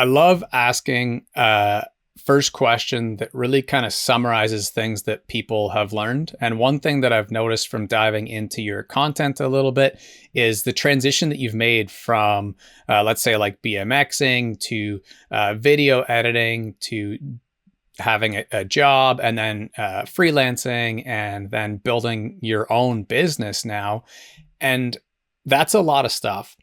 I love asking first question that really kind of summarizes things that people have learned. And one thing that I've noticed from diving into your content a little bit is the transition that you've made from, let's say, like BMXing to video editing to having a job and then freelancing and then building your own business now. And that's a lot of stuff.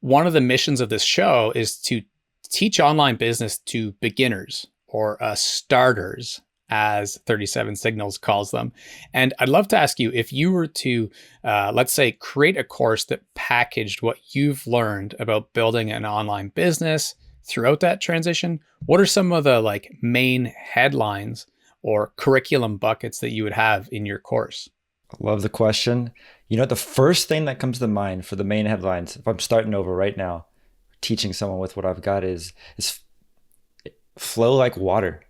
One of the missions of this show is to teach online business to beginners or starters, as 37 Signals calls them. And I'd love to ask you if you were to, let's say, create a course that packaged what you've learned about building an online business throughout that transition, what are some of the like main headlines or curriculum buckets that you would have in your course? Love the question. The first thing that comes to mind for the main headlines, if I'm starting over right now, teaching someone with what I've got is flow like water,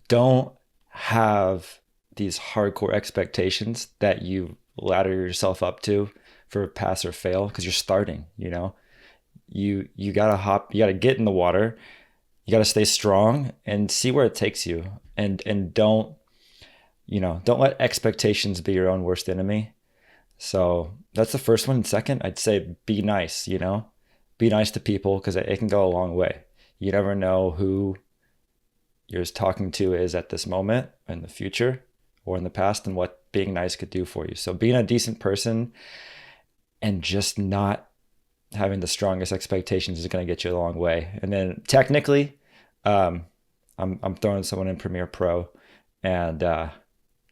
Don't have these hardcore expectations that you ladder yourself up to for pass or fail because you're starting. You gotta get in the water, you gotta stay strong and see where it takes you. And don't let expectations be your own worst enemy. So that's the first one. Second, I'd say be nice, be nice to people because it can go a long way. You never know who you're talking to is at this moment, in the future, or in the past, and what being nice could do for you. So being a decent person and just not having the strongest expectations is going to get you a long way. And then technically, I'm throwing someone in Premiere Pro and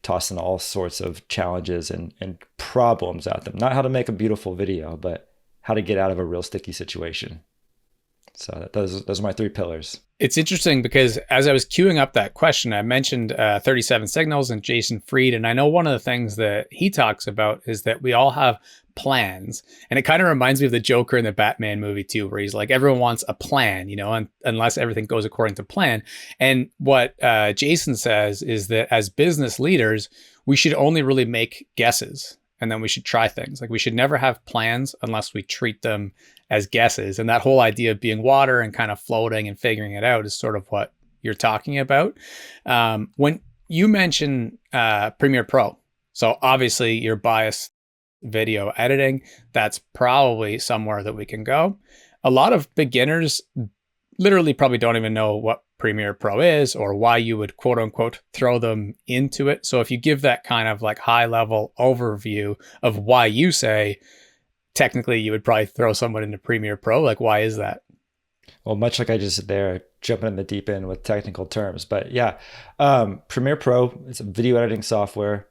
tossing all sorts of challenges and problems at them. Not how to make a beautiful video, but how to get out of a real sticky situation. So those are my three pillars. It's interesting because as I was queuing up that question, I mentioned 37 Signals and Jason Fried. And I know one of the things that he talks about is that we all have plans. And it kind of reminds me of the Joker in the Batman movie too, where he's like, everyone wants a plan, and unless everything goes according to plan. And what Jason says is that as business leaders, we should only really make guesses. And then we should try things. Like we should never have plans unless we treat them as guesses. And that whole idea of being water and kind of floating and figuring it out is sort of what you're talking about. When you mention Premiere Pro, so obviously you're biased video editing, that's probably somewhere that we can go. A lot of beginners literally probably don't even know what Premiere Pro is or why you would quote unquote throw them into it. So if you give that kind of like high level overview of why you say technically you would probably throw someone into Premiere Pro, like why is that? Well, much like I just said there, jumping in the deep end with technical terms, but yeah, Premiere Pro is a video editing software.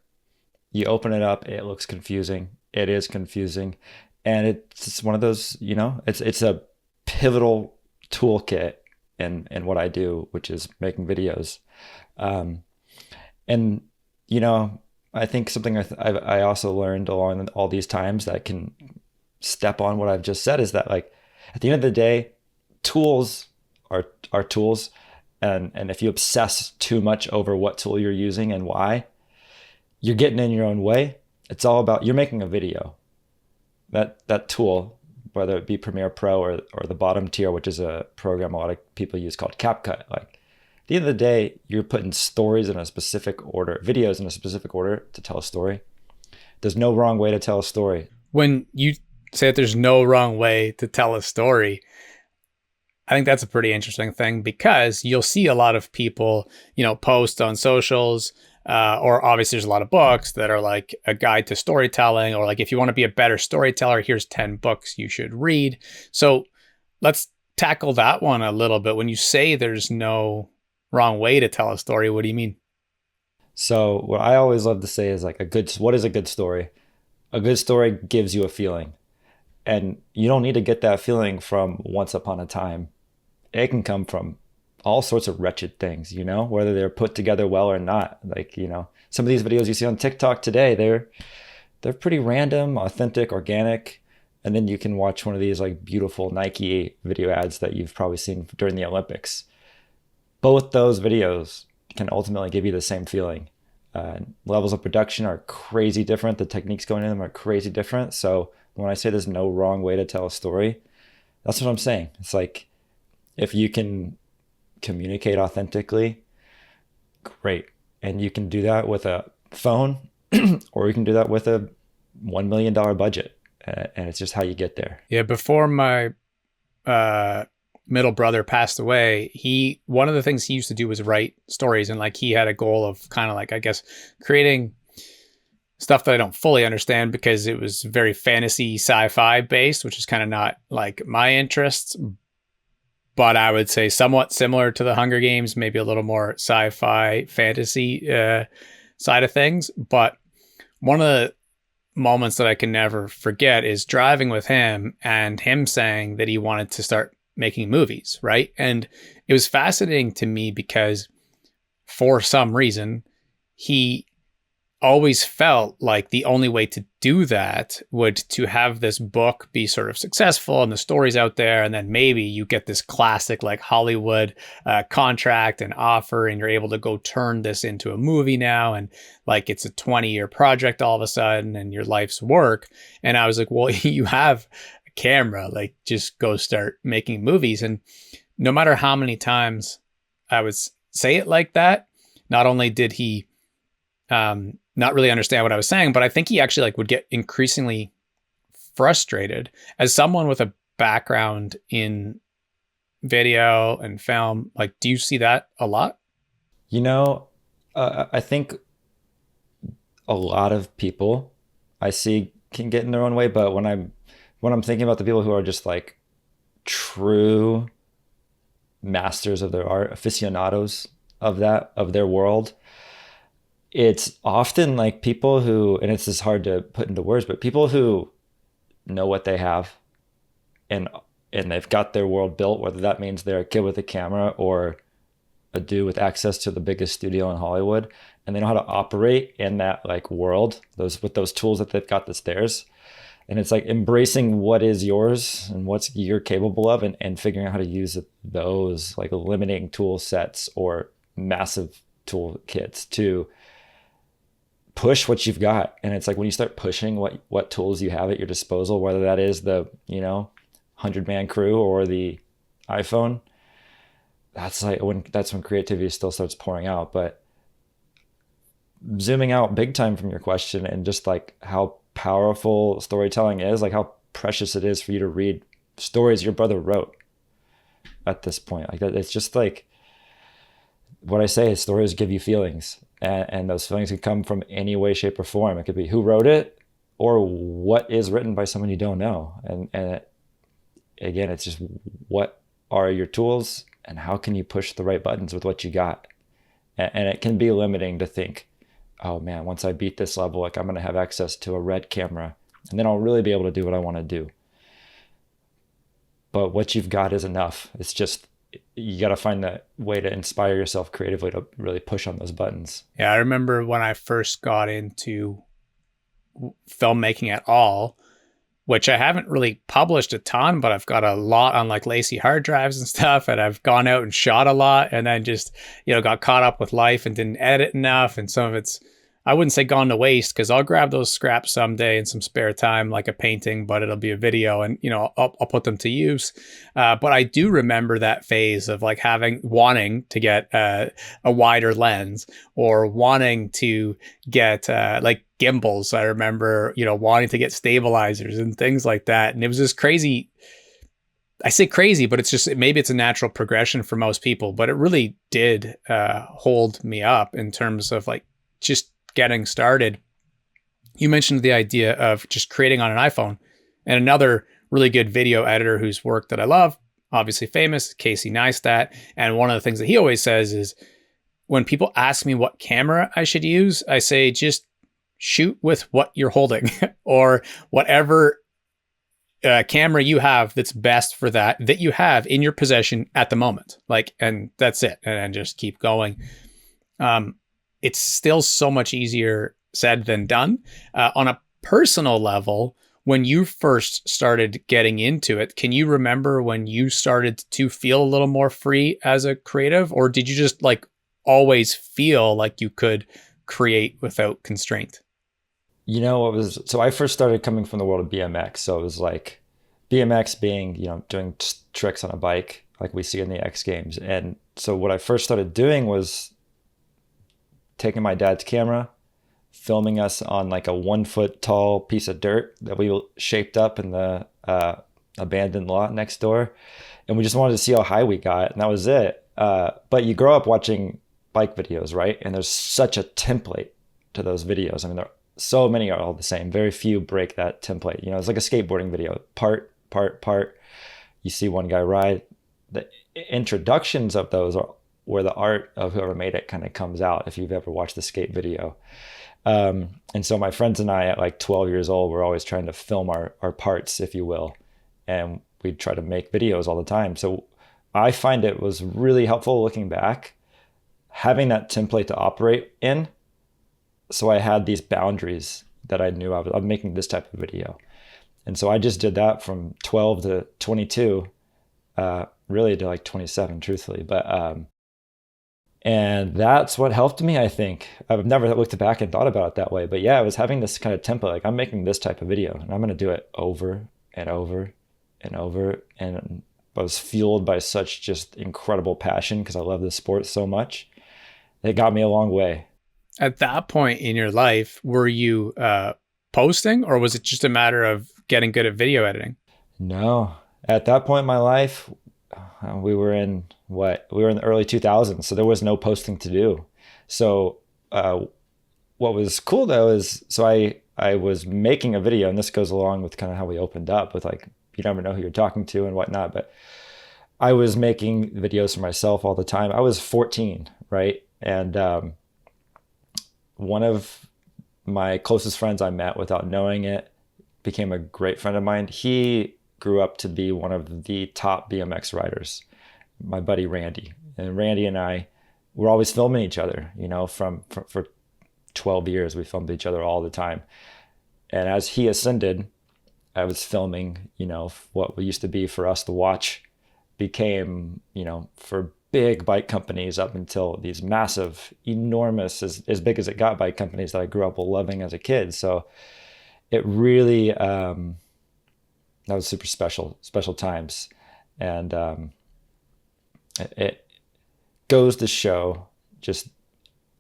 You open it up, it looks confusing. It is confusing. And it's one of those, it's a pivotal toolkit in what I do, which is making videos. And, I think something I also learned along all these times that can step on what I've just said is that like, at the end of the day, tools are tools. And if you obsess too much over what tool you're using and why, you're getting in your own way. It's all about, you're making a video. That tool, whether it be Premiere Pro or the bottom tier, which is a program a lot of people use called CapCut. Like at the end of the day, you're putting stories in a specific order, videos in a specific order to tell a story. There's no wrong way to tell a story. When you say that there's no wrong way to tell a story, I think that's a pretty interesting thing because you'll see a lot of people, post on socials, or obviously there's a lot of books that are like a guide to storytelling, or like if you want to be a better storyteller, here's 10 books you should read. So let's tackle that one a little bit. When you say there's no wrong way to tell a story, what do you mean? So what I always love to say is like what is a good story? A good story gives you a feeling, and you don't need to get that feeling from once upon a time. It can come from all sorts of wretched things, whether they're put together well or not. Like, some of these videos you see on TikTok today, they're pretty random, authentic, organic. And then you can watch one of these like beautiful Nike video ads that you've probably seen during the Olympics. Both those videos can ultimately give you the same feeling. Levels of production are crazy different. The techniques going in them are crazy different. So when I say there's no wrong way to tell a story, that's what I'm saying. It's like, If you can communicate authentically, great. And you can do that with a phone or you can do that with a $1 million budget. And it's just how you get there. Yeah, before my uh middle brother passed away, he one of the things he used to do was write stories, and like he had a goal of kind of like, I guess, creating stuff that I don't fully understand because it was very fantasy sci-fi based, which is kind of not like my interests, but I would say somewhat similar to the Hunger Games, maybe a little more sci-fi fantasy side of things. But one of the moments that I can never forget is driving with him and him saying that he wanted to start making movies, right? And it was fascinating to me because for some reason, he always felt like the only way to do that would to have this book be sort of successful and the stories out there, and then maybe you get this classic like Hollywood contract and offer, and you're able to go turn this into a movie now, and like it's a 20-year project all of a sudden and your life's work. And I was like, well, you have a camera, like just go start making movies. And no matter how many times I would say it like that, not only did he not really understand what I was saying, but I think he actually like would get increasingly frustrated. As someone with a background in video and film, like, do you see that a lot? You know, I think a lot of people I see can get in their own way, but when I'm thinking about the people who are just like true masters of their art, aficionados of that, of their world, it's often like people who, and it's just hard to put into words, but people who know what they have and they've got their world built, whether that means they're a kid with a camera or a dude with access to the biggest studio in Hollywood, and they know how to operate in that like world, those with those tools that they've got that's theirs. And it's like embracing what is yours and what's you're capable of, and figuring out how to use those, like limiting tool sets or massive tool kits to push what you've got. And it's like when you start pushing what tools you have at your disposal, whether that is the 100-man crew or the iPhone, that's when creativity still starts pouring out. But zooming out big time from your question, and just like how powerful storytelling is, like how precious it is for you to read stories your brother wrote at this point, like that, it's just like what I say is stories give you feelings, and those feelings can come from any way, shape, or form. It could be who wrote it or what is written by someone you don't know. And again, it's just what are your tools and how can you push the right buttons with what you got. And it can be limiting to think, oh man, once I beat this level, like I'm going to have access to a red camera and then I'll really be able to do what I want to do. But what you've got is enough. It's just, you got to find that way to inspire yourself creatively to really push on those buttons. Yeah, I remember when I first got into filmmaking at all, which I haven't really published a ton, but I've got a lot on like lacy hard drives and stuff. And I've gone out and shot a lot, and then just, got caught up with life and didn't edit enough. And some of it's, I wouldn't say gone to waste, because I'll grab those scraps someday in some spare time, like a painting, but it'll be a video, and I'll put them to use. But I do remember that phase of like wanting to get a wider lens, or wanting to get like gimbals. I remember wanting to get stabilizers and things like that, and it was this crazy. I say crazy, but it's just, maybe it's a natural progression for most people, but it really did hold me up in terms of like just getting started. You mentioned the idea of just creating on an iPhone, and another really good video editor whose work that I love, obviously famous, Casey Neistat. And one of the things that he always says is, when people ask me what camera I should use, I say, just shoot with what you're holding or whatever camera you have that's best for that you have in your possession at the moment. Like, and that's it. And just keep going. It's still so much easier said than done. On a personal level, when you first started getting into it, can you remember when you started to feel a little more free as a creative, or did you just like always feel like you could create without constraint? So I first started coming from the world of BMX. So it was like BMX being, doing tricks on a bike. like we see in the X Games. And so what I first started doing was taking my dad's camera, filming us on like a 1 foot tall piece of dirt that we shaped up in the abandoned lot next door. And we just wanted to see how high we got, and that was it. But you grow up watching bike videos, right? And there's such a template to those videos. I mean, so many are all the same. Very few break that template. You know, it's like a skateboarding video, part. You see one guy ride. The introductions of those are where the art of whoever made it kind of comes out, if you've ever watched the skate video. And so my friends and I at like 12 years old, we're always trying to film our parts, if you will. And we'd try to make videos all the time. So I find it was really helpful looking back, having that template to operate in. So I had these boundaries that I knew I'm making this type of video. And so I just did that from 12 to 22, really to like 27, truthfully. But, and that's what helped me, I think. I've never looked back and thought about it that way. But yeah, I was having this kind of template, like I'm making this type of video and I'm going to do it over and over and over. And I was fueled by such just incredible passion because I love this sport so much. It got me a long way. At that point in your life, were you posting, or was it just a matter of getting good at video editing? No. At that point in my life, we were in the early 2000s, so there was no posting to do. So what was cool though is, so I was making a video, and this goes along with kind of how we opened up with like, you never know who you're talking to and whatnot, but I was making videos for myself all the time. I was 14, right? And one of my closest friends I met without knowing it became a great friend of mine. He grew up to be one of the top BMX riders, my buddy Randy. And Randy and I were always filming each other, you know, for 12 years, we filmed each other all the time. And as he ascended, I was filming, you know, what used to be for us to watch became, you know, for big bike companies up until these massive, enormous, as big as it got, bike companies that I grew up loving as a kid. So it really, that was super special times. And it goes to show just,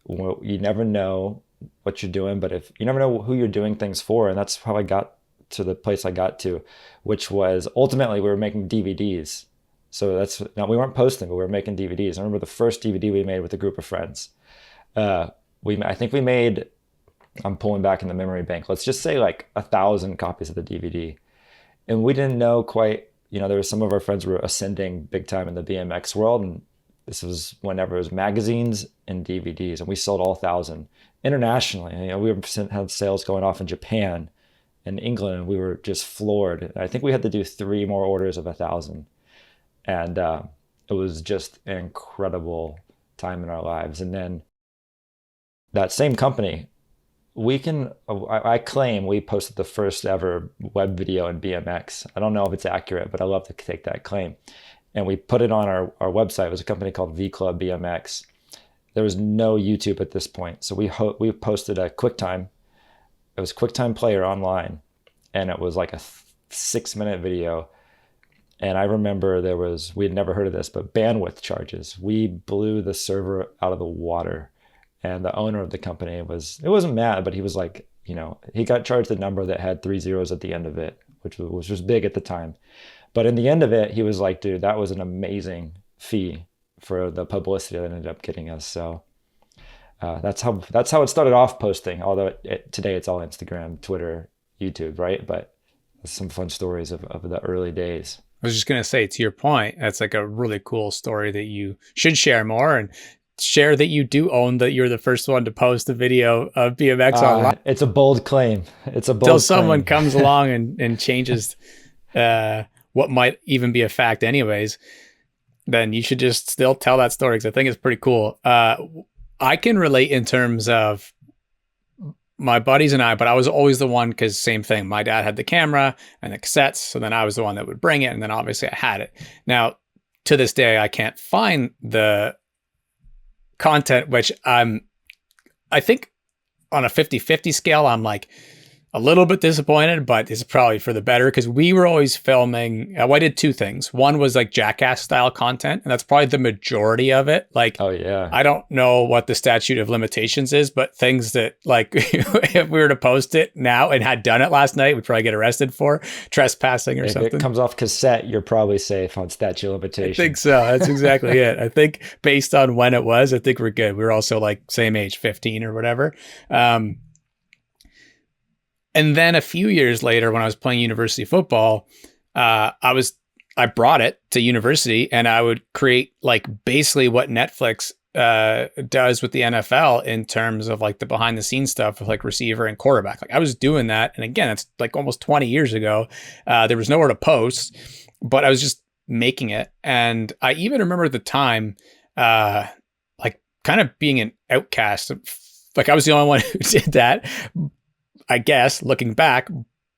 you never know what you're doing, but if you never know who you're doing things for. And that's how I got to the place I got to, which was ultimately we were making DVDs. So now we weren't posting, but we were making DVDs. I remember the first DVD we made with a group of friends. I think we made, I'm pulling back in the memory bank, let's just say like 1,000 copies of the DVD. And we didn't know quite, you know, there were some of our friends were ascending big time in the BMX world. And this was whenever it was magazines and DVDs. And we sold all 1,000 internationally. You know, we had sales going off in Japan and England, and we were just floored. I think we had to do 3 more orders of 1,000. And it was just an incredible time in our lives. And then that same company, I claim we posted the first ever web video in BMX. I don't know if it's accurate, but I love to take that claim. And we put it on our website. It was a company called V Club BMX. There was no YouTube at this point. So we posted a QuickTime. It was QuickTime Player online. And it was like a 6-minute video. And I remember we had never heard of this, but bandwidth charges. We blew the server out of the water. And the owner of the company wasn't mad, but he was like, you know, he got charged a number that had 3 zeros at the end of it, which was big at the time. But in the end of it, he was like, dude, that was an amazing fee for the publicity that ended up getting us. So that's how it started off posting, although today it's all Instagram, Twitter, YouTube, right? But some fun stories of the early days. I was just going to say, to your point, that's like a really cool story that you should share more, and share that you do own that you're the first one to post a video of BMX online. It's a bold claim. Till someone comes along and changes what might even be a fact anyways, then you should just still tell that story, because I think it's pretty cool. I can relate in terms of my buddies and I, but I was always the one, because same thing. My dad had the camera and the cassettes, so then I was the one that would bring it, and then obviously I had it. Now, to this day, I can't find the content, which I think on a 50-50 scale, I'm like, a little bit disappointed, but it's probably for the better because we were always filming. I did two things. One was like Jackass style content, and that's probably the majority of it. Like, Oh yeah. I don't know what the statute of limitations is, but things that like if we were to post it now and had done it last night, we'd probably get arrested for trespassing or If something. it comes off cassette, you're probably safe on statute of I limitations. think so. That's exactly it. I think based on when it was, I think we're good. We were also like same age, 15 or whatever. And then a few years later, when I was playing university football, I brought it to university and I would create like basically what Netflix does with the NFL in terms of like the behind the scenes stuff with like receiver and quarterback. Like I was doing that. And again, it's like almost 20 years ago. There was nowhere to post, but I was just making it. And I even remember at the time, like kind of being an outcast. Like I was the only one who did that, I guess, looking back.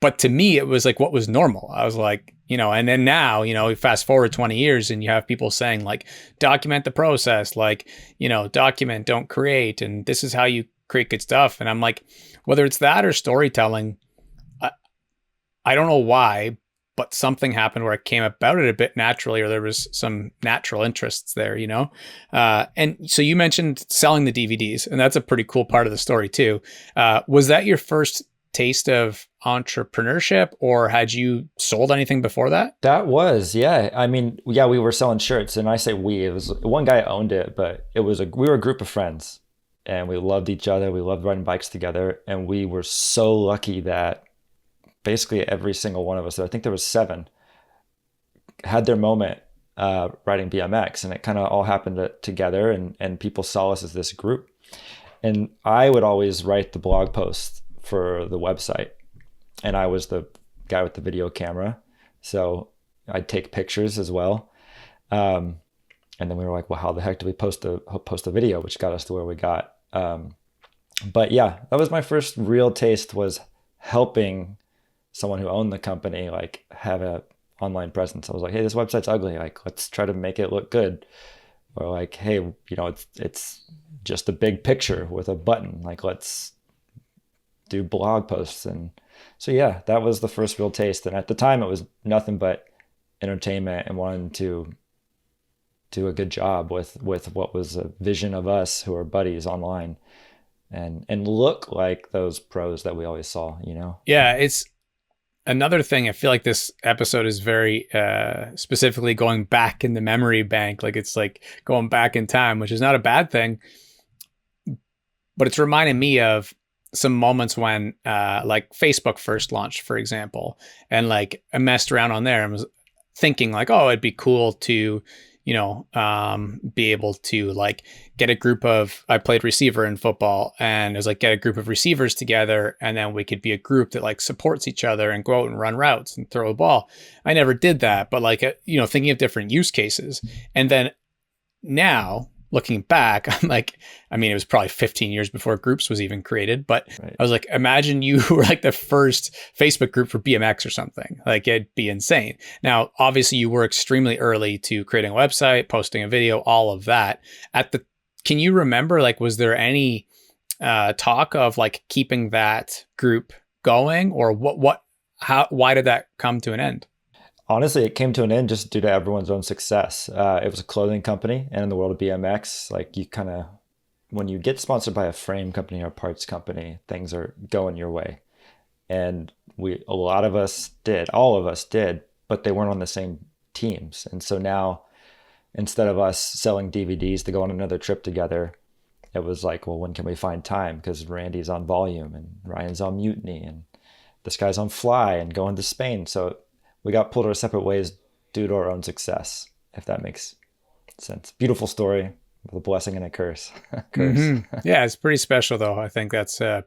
But to me, it was like what was normal. I was like, and then now, we fast forward 20 years and you have people saying like, document the process, like, document, don't create. And this is how you create good stuff. And I'm like, whether it's that or storytelling, I don't know why, but something happened where I came about it a bit naturally, or there was some natural interests there, and so you mentioned selling the DVDs, and that's a pretty cool part of the story too. Was that your first taste of entrepreneurship, or had you sold anything before that? That was, yeah. I mean, yeah, we were selling shirts, and I say we, it was one guy owned it, but we were a group of friends, and we loved each other. We loved riding bikes together, and we were so lucky that basically every single one of us, I think there was 7, had their moment riding BMX, and it kind of all happened together, and people saw us as this group. And I would always write the blog post for the website, and I was the guy with the video camera, so I'd take pictures as well. And then we were like, well, how the heck do we post a video, which got us to where we got. But yeah, that was my first real taste, was helping someone who owned the company like have a online presence. I was like, hey, this website's ugly, like let's try to make it look good. Or like, hey, it's just a big picture with a button, like let's do blog posts. And so yeah, that was the first real taste. And at the time it was nothing but entertainment and wanting to do a good job with what was a vision of us who are buddies online and look like those pros that we always saw. Yeah, it's another thing. I feel like this episode is very specifically going back in the memory bank. Like it's like going back in time, which is not a bad thing, but it's reminding me of some moments when like Facebook first launched, for example, and like I messed around on there and was thinking like, oh, it'd be cool to be able to like get a group of, I played receiver in football, and it was like get a group of receivers together, and then we could be a group that like supports each other and go out and run routes and throw a ball. I never did that, but like, thinking of different use cases. And then now looking back, I'm like, I mean, it was probably 15 years before groups was even created, but right. I was like, imagine you were like the first Facebook group for BMX or something. Like it'd be insane. Now, obviously you were extremely early to creating a website, posting a video, all of that. Can you remember, like, was there any talk of like keeping that group going, or why did that come to an end? Honestly, it came to an end just due to everyone's own success. It was a clothing company, and in the world of BMX, like you kind of, when you get sponsored by a frame company or a parts company, things are going your way. And all of us did, but they weren't on the same teams. And so now, instead of us selling DVDs to go on another trip together, it was like, well, when can we find time? Because Randy's on Volume and Ryan's on Mutiny and this guy's on Fly and going to Spain. So we got pulled our separate ways due to our own success, if that makes sense. Beautiful story with a blessing and a curse. Mm-hmm. Yeah, it's pretty special, though. I think that's an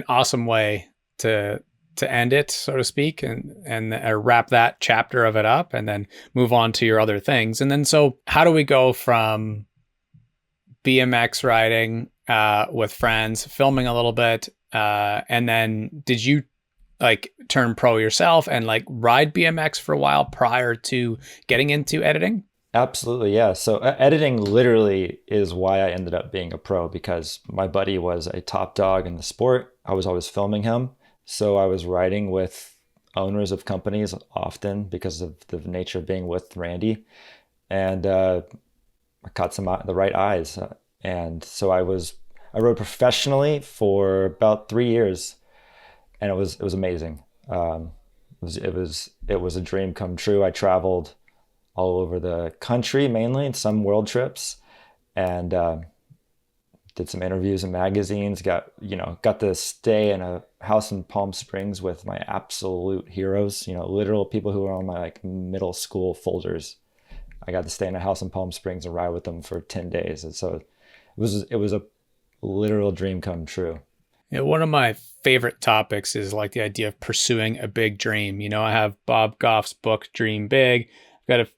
awesome way to end it, so to speak, and wrap that chapter of it up and then move on to your other things. And then, so how do we go from BMX riding with friends, filming a little bit, and then did you like turn pro yourself and like ride BMX for a while prior to getting into editing? Absolutely, yeah. So editing literally is why I ended up being a pro, because my buddy was a top dog in the sport. I was always filming him. So I was riding with owners of companies often because of the nature of being with Randy. And I caught some the right eyes. And so I rode professionally for about 3 years, and it was amazing. It was a dream come true. I traveled all over the country, mainly in some world trips, and did some interviews in magazines. Got to stay in a house in Palm Springs with my absolute heroes. Literal people who were on my like middle school folders. I got to stay in a house in Palm Springs and ride with them for 10 days. And so it was a literal dream come true. One of my favorite topics is like the idea of pursuing a big dream. I have Bob Goff's book, Dream Big. I've got a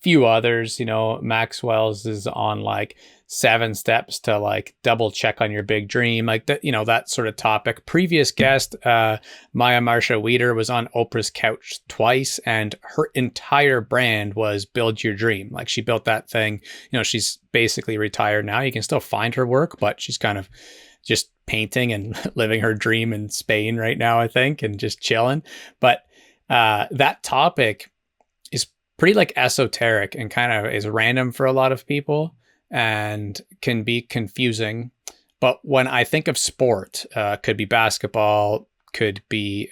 few others, Maxwell's is on like 7 steps to like double check on your big dream, like that, that sort of topic. Previous guest, Maya Marsha Weeder, was on Oprah's couch twice, and her entire brand was build your dream. Like she built that thing, she's basically retired now. You can still find her work, but she's kind of just painting and living her dream in Spain right now, I think, and just chilling. But that topic is pretty like esoteric and kind of is random for a lot of people and can be confusing. But when I think of sport, could be basketball, could be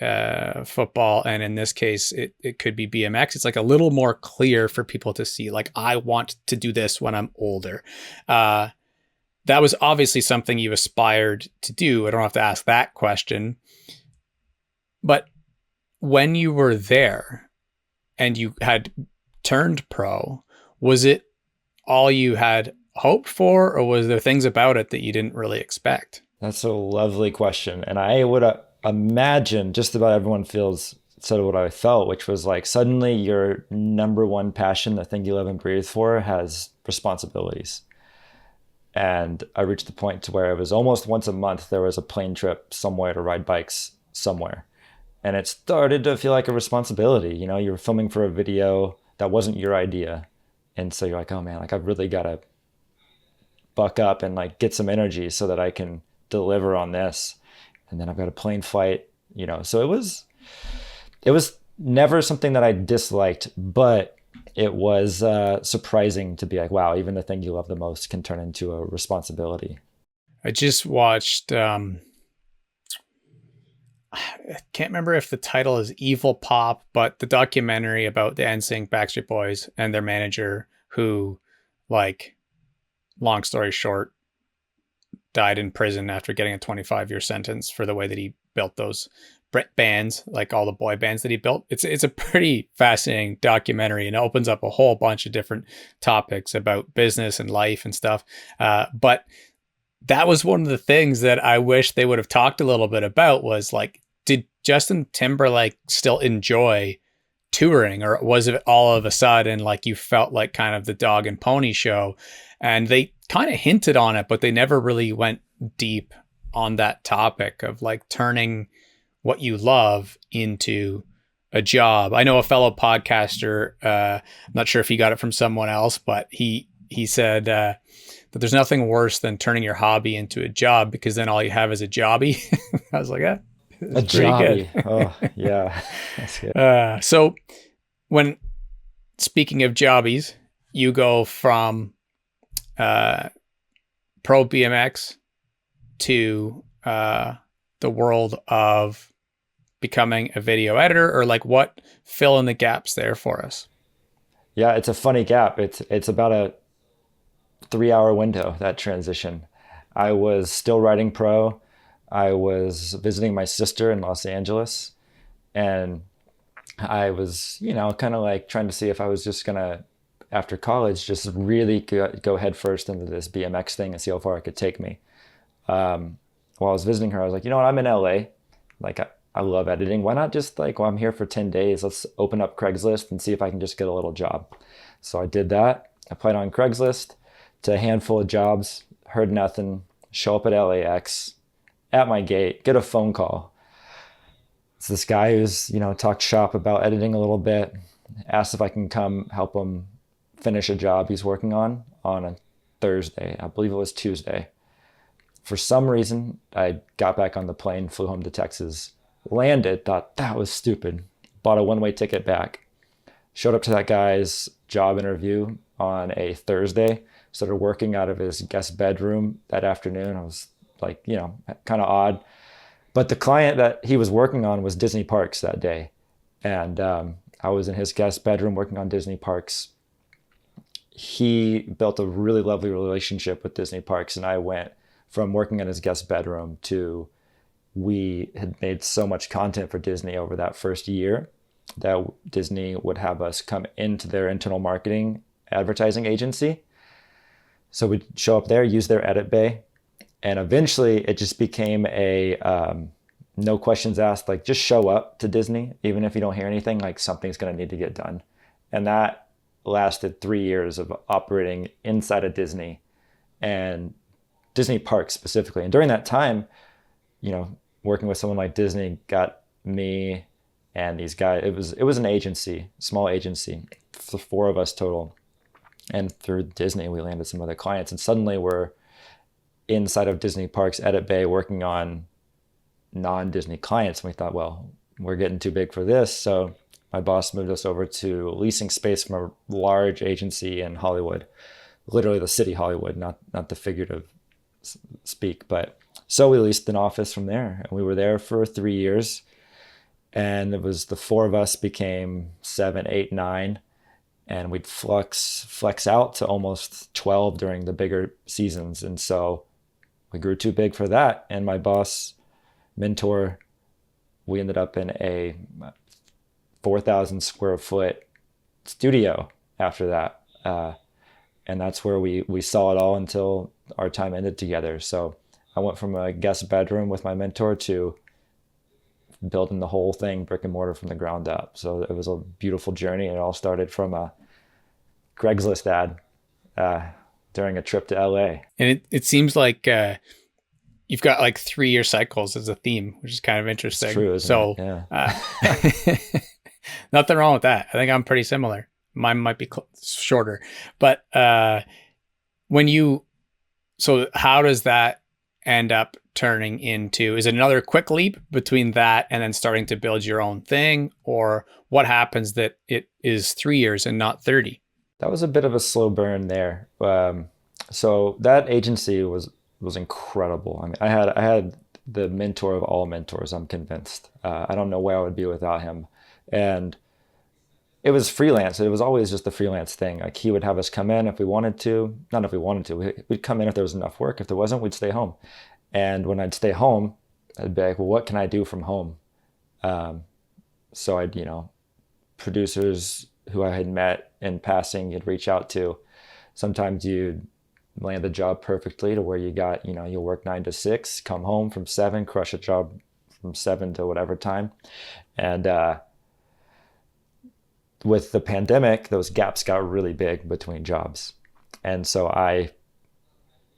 football, and in this case, it could be BMX. It's like a little more clear for people to see, like, I want to do this when I'm older. That was obviously something you aspired to do. I don't have to ask that question. But when you were there and you had turned pro, was it all you had hoped for, or was there things about it that you didn't really expect? That's a lovely question. And I would imagine just about everyone said what I felt, which was like suddenly your number one passion, the thing you live and breathe for, has responsibilities. And I reached the point to where it was almost once a month there was a plane trip somewhere to ride bikes somewhere. And it started to feel like a responsibility. You were filming for a video that wasn't your idea. And so you're like, oh man, like I've really got to buck up and like get some energy so that I can deliver on this. And then I've got a plane flight, So it was never something that I disliked, but it was surprising to be like, wow, even the thing you love the most can turn into a responsibility. I just watched, I can't remember if the title is Evil Pop, but the documentary about the NSYNC Backstreet Boys and their manager who, like, long story short, died in prison after getting a 25-year sentence for the way that he built those bands, like all the boy bands that he built. It's a pretty fascinating documentary, and it opens up a whole bunch of different topics about business and life and stuff. But that was one of the things that I wish they would have talked a little bit about, was like, did Justin Timberlake still enjoy touring, or was it all of a sudden like you felt like kind of the dog and pony show? And they kind of hinted on it, but they never really went deep on that topic of like turning what you love into a job. I know a fellow podcaster, I'm not sure if he got it from someone else, but he said that there's nothing worse than turning your hobby into a job, because then all you have is a jobby. I was like, yeah, a jobby. Oh yeah, that's good. So when speaking of jobbies, you go from pro BMX to the world of becoming a video editor, or like what, fill in the gaps there for us. Yeah, it's a funny gap. It's about a 3-hour window, that transition. I was still riding pro. I was visiting my sister in Los Angeles, and I was, kind of like trying to see if I was just gonna, after college, just really go head first into this BMX thing and see how far it could take me. While I was visiting her, I was like, you know what, I'm in LA. Like, I love editing. Why not just like, well, I'm here for 10 days. Let's open up Craigslist and see if I can just get a little job. So I did that. I applied on Craigslist to a handful of jobs, heard nothing, show up at LAX, at my gate, get a phone call. It's this guy who's, talked shop about editing a little bit, asked if I can come help him finish a job he's working on a Thursday. I believe it was Tuesday. For some reason, I got back on the plane, flew home to Texas Landed, thought that was stupid. Bought a one-way ticket back. Showed up to that guy's job interview on a Thursday. Started working out of his guest bedroom that afternoon. I was like, kind of odd. But the client that he was working on was Disney Parks that day. And I was in his guest bedroom working on Disney Parks. He built a really lovely relationship with Disney Parks. And I went from working in his guest bedroom to we had made so much content for Disney over that first year that Disney would have us come into their internal marketing advertising agency. So we'd show up there, use their edit bay. And eventually it just became a no questions asked, like just show up to Disney. Even if you don't hear anything, like something's going to need to get done. And that lasted 3 years of operating inside of Disney and Disney Parks specifically. And during that time, working with someone like Disney got me and these guys, it was an agency, small agency, the four of us total. And through Disney, we landed some other clients. And suddenly we're inside of Disney Parks Edit Bay working on non-Disney clients. And we thought, well, we're getting too big for this. So my boss moved us over to leasing space from a large agency in Hollywood, literally the city Hollywood, not the figurative speak. But so we leased an office from there. And we were there for 3 years. And it was the four of us became 7, 8, 9. And we'd flex out to almost 12 during the bigger seasons. And so we grew too big for that. And my boss, mentor, we ended up in a 4,000 square foot studio after that. And that's where we saw it all until our time ended together. So I went from a guest bedroom with my mentor to building the whole thing brick and mortar from the ground up. So it was a beautiful journey. It all started from a Craigslist ad during a trip to LA. And it seems like you've got like 3-year cycles as a theme, which is kind of interesting. It's true, isn't it? Yeah. Nothing wrong with that. I think I'm pretty similar. Mine might be shorter, but so how does that end up turning into, is it another quick leap between that and then starting to build your own thing? Or what happens that it is 3 years and not 30? That was a bit of a slow burn there. So that agency was incredible. I mean, I had the mentor of all mentors, I'm convinced. I don't know where I would be without him. And it was freelance. It was always just the freelance thing. Like he would have us come in if we wanted to, not if we wanted to, we'd come in if there was enough work. If there wasn't, we'd stay home. And when I'd stay home, I'd be like, well, what can I do from home? So I'd, producers who I had met in passing, you'd reach out to. Sometimes you'd land the job perfectly to where you got, you'll work 9 to 6, come home from 7, crush a job from 7 to whatever time. And with the pandemic, those gaps got really big between jobs. And so I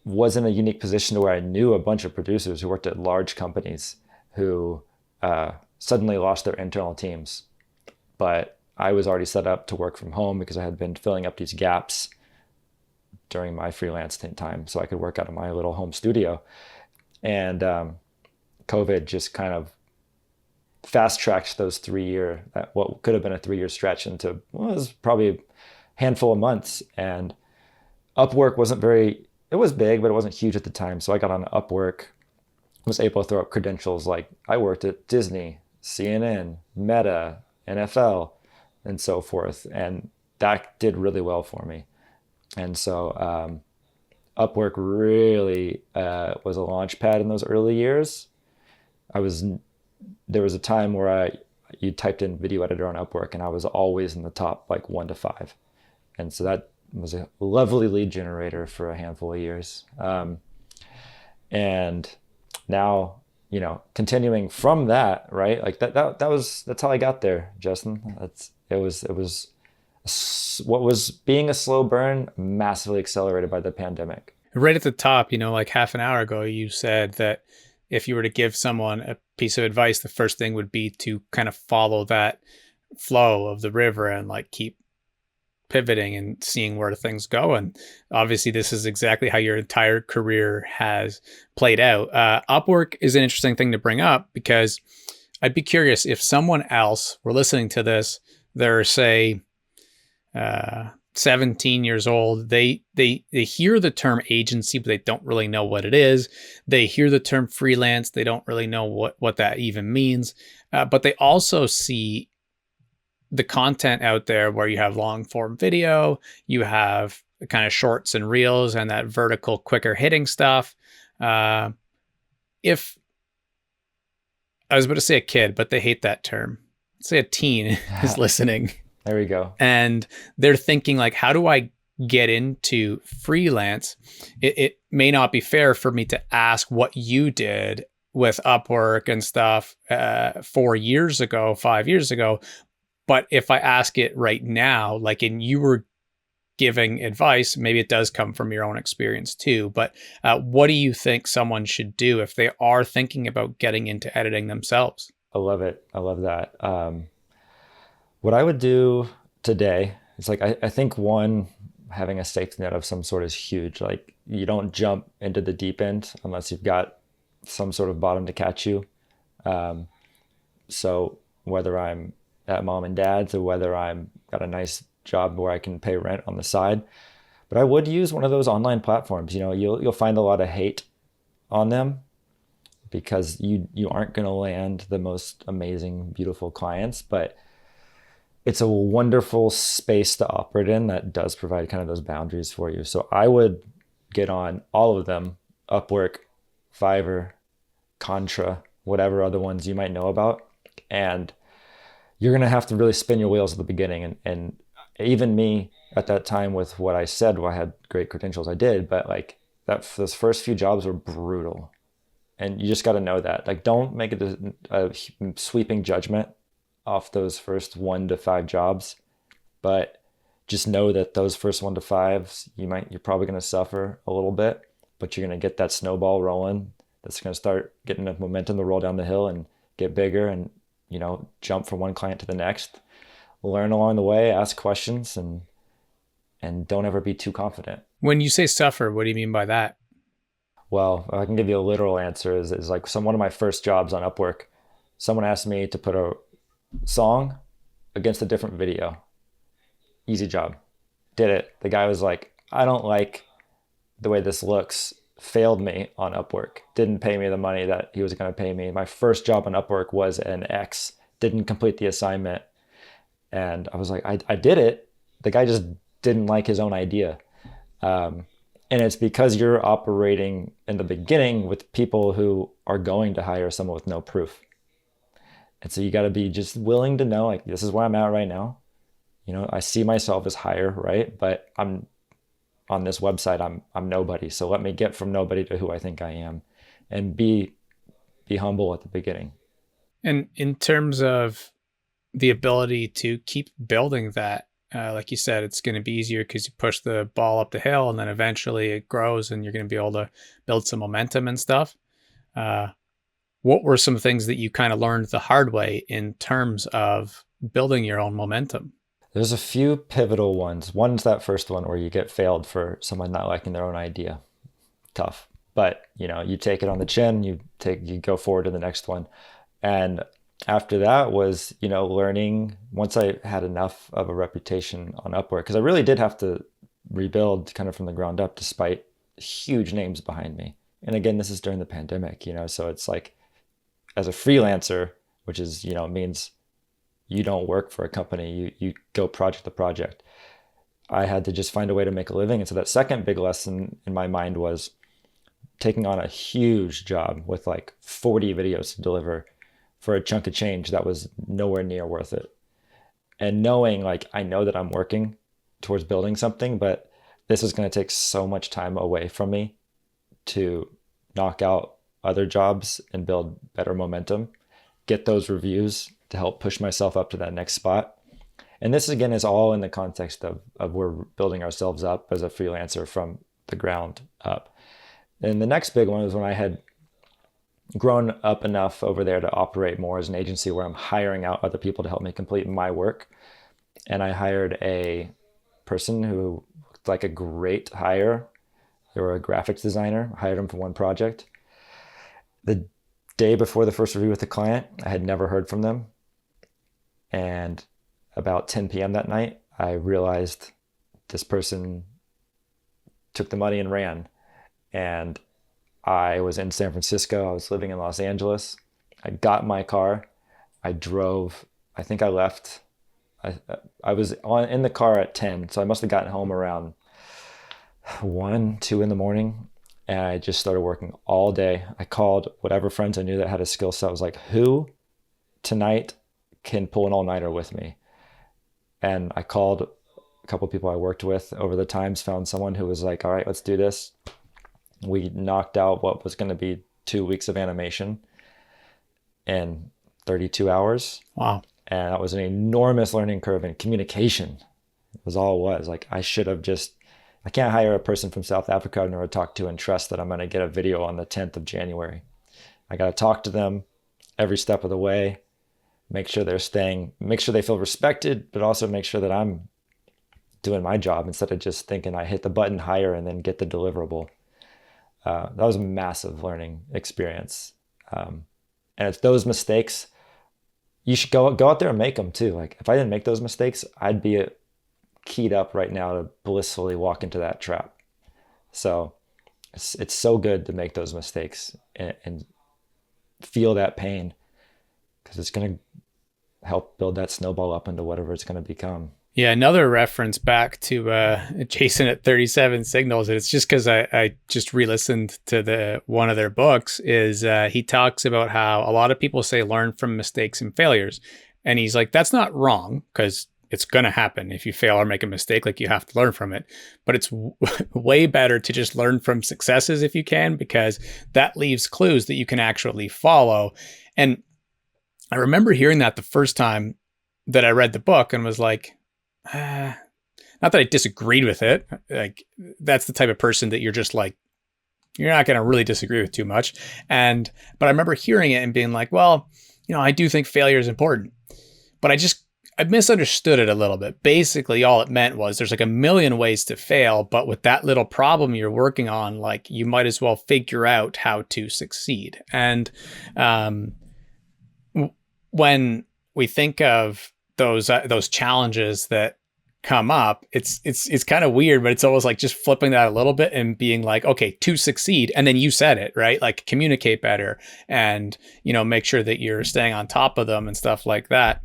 was in a unique position to where I knew a bunch of producers who worked at large companies who suddenly lost their internal teams. But I was already set up to work from home because I had been filling up these gaps during my freelance time so I could work out of my little home studio. And COVID just kind of fast-tracked those what could have been a 3-year stretch into, it was probably a handful of months. And Upwork it was big, but it wasn't huge at the time. So I got on Upwork, was able to throw up credentials like I worked at Disney, CNN, Meta, NFL, and so forth. And that did really well for me. And so Upwork really was a launch pad in those early years. There was a time where you typed in video editor on Upwork and I was always in the top like 1 to 5. And so that was a lovely lead generator for a handful of years. And now, continuing from that, right? Like that's how I got there, Justin. It was what was being a slow burn massively accelerated by the pandemic. Right at the top, like half an hour ago, you said that if you were to give someone a piece of advice, the first thing would be to kind of follow that flow of the river and like keep pivoting and seeing where things go. And obviously this is exactly how your entire career has played out. Upwork is an interesting thing to bring up because I'd be curious if someone else were listening to this, they're say 17 years old. They hear the term agency, but they don't really know what it is. They hear the term freelance. They don't really know what that even means. But they also see the content out there where you have long form video, you have kind of shorts and reels and that vertical, quicker hitting stuff. If I was about to say a kid, but they hate that term. Let's say a teen is listening. There we go. And they're thinking like, how do I get into freelance? It may not be fair for me to ask what you did with Upwork and stuff 4 years ago, 5 years ago. But if I ask it right now, like in you were giving advice, maybe it does come from your own experience too. But what do you think someone should do if they are thinking about getting into editing themselves? I love it. I love that. What I would do today is like, I think one, having a safety net of some sort is huge. Like you don't jump into the deep end unless you've got some sort of bottom to catch you. So whether I'm at mom and dad's or whether I'm got a nice job where I can pay rent on the side, but I would use one of those online platforms. You know, you'll find a lot of hate on them because you aren't going to land the most amazing, beautiful clients, but it's a wonderful space to operate in that does provide kind of those boundaries for you. So I would get on all of them: Upwork, Fiverr, Contra, whatever other ones you might know about. And you're going to have to really spin your wheels at the beginning. And even me at that time, with what I said, well, I had great credentials, I did, but like those first few jobs were brutal. And you just got to know that. Like, don't make a sweeping judgment off those first 1 to 5 jobs, but just know that those first 1 to 5s, you're probably going to suffer a little bit, but you're going to get that snowball rolling. That's going to start getting enough momentum to roll down the hill and get bigger, and jump from one client to the next. Learn along the way, ask questions, and don't ever be too confident. When you say suffer, what do you mean by that? Well, I can give you a literal answer. Is like one of my first jobs on Upwork, someone asked me to put a song against a different video. Easy job. Did it. The guy was like, I don't like the way this looks. Failed me on Upwork. Didn't pay me the money that he was going to pay me. My first job on Upwork was an X. Didn't complete the assignment. And I was like, I did it. The guy just didn't like his own idea. And it's because you're operating in the beginning with people who are going to hire someone with no proof. And so you got to be just willing to know, like, this is where I'm at right now. I see myself as higher, right? But I'm on this website, I'm nobody. So let me get from nobody to who I think I am, and be humble at the beginning. And in terms of the ability to keep building that, like you said, it's going to be easier because you push the ball up the hill, and then eventually it grows and you're going to be able to build some momentum and stuff. What were some things that you kind of learned the hard way in terms of building your own momentum? There's a few pivotal ones. One's that first one where you get failed for someone not liking their own idea. Tough. But, you take it on the chin, you go forward to the next one. And after that was, learning, once I had enough of a reputation on Upwork, because I really did have to rebuild kind of from the ground up despite huge names behind me. And again, this is during the pandemic, so it's like, as a freelancer, which is, means you don't work for a company, you go project to project. I had to just find a way to make a living. And so that second big lesson in my mind was taking on a huge job with like 40 videos to deliver for a chunk of change that was nowhere near worth it. And knowing, like, I know that I'm working towards building something, but this is going to take so much time away from me to knock out other jobs and build better momentum, get those reviews to help push myself up to that next spot. And this, again, is all in the context of we're building ourselves up as a freelancer from the ground up. And the next big one was when I had grown up enough over there to operate more as an agency where I'm hiring out other people to help me complete my work. And I hired a person who looked like a great hire. They were a graphics designer. I hired him for one project. The day before the first review with the client, I had never heard from them. And about 10 p.m. that night, I realized this person took the money and ran. And I was in San Francisco. I was living in Los Angeles. I got in my car. I drove. I think I left. I was in the car at 10, so I must have gotten home around 1, 2 in the morning. And I just started working all day. I called whatever friends I knew that had a skill set. I was like, who tonight can pull an all-nighter with me? And I called a couple of people I worked with over the times, found someone who was like, all right, let's do this. We knocked out what was going to be 2 weeks of animation in 32 hours. Wow. And that was an enormous learning curve, and communication was all it was. Like, I can't hire a person from South Africa I've never talked to and trust that I'm going to get a video on the 10th of January. I got to talk to them every step of the way, make sure they feel respected, but also make sure that I'm doing my job instead of just thinking I hit the button, hire, and then get the deliverable. That was a massive learning experience. And it's those mistakes, you should go out there and make them too. Like, if I didn't make those mistakes, I'd be keyed up right now to blissfully walk into that trap. So it's so good to make those mistakes and feel that pain, because it's going to help build that snowball up into whatever it's going to become. Yeah, another reference back to Jason at 37 Signals, and it's just because I just re-listened to one of their books, is he talks about how a lot of people say learn from mistakes and failures. And he's like, that's not wrong, because it's going to happen. If you fail or make a mistake, like, you have to learn from it. But it's way better to just learn from successes if you can, because that leaves clues that you can actually follow. And I remember hearing that the first time that I read the book and was like, not that I disagreed with it. Like, that's the type of person that you're just like, you're not going to really disagree with too much. But I remember hearing it and being like, well, I do think failure is important, but I misunderstood it a little bit. Basically, all it meant was there's like a million ways to fail, but with that little problem you're working on, like, you might as well figure out how to succeed. And when we think of those challenges that come up, it's kind of weird, but it's almost like just flipping that a little bit and being like, okay, to succeed. And then you said it, right? Like, communicate better and, make sure that you're staying on top of them and stuff like that.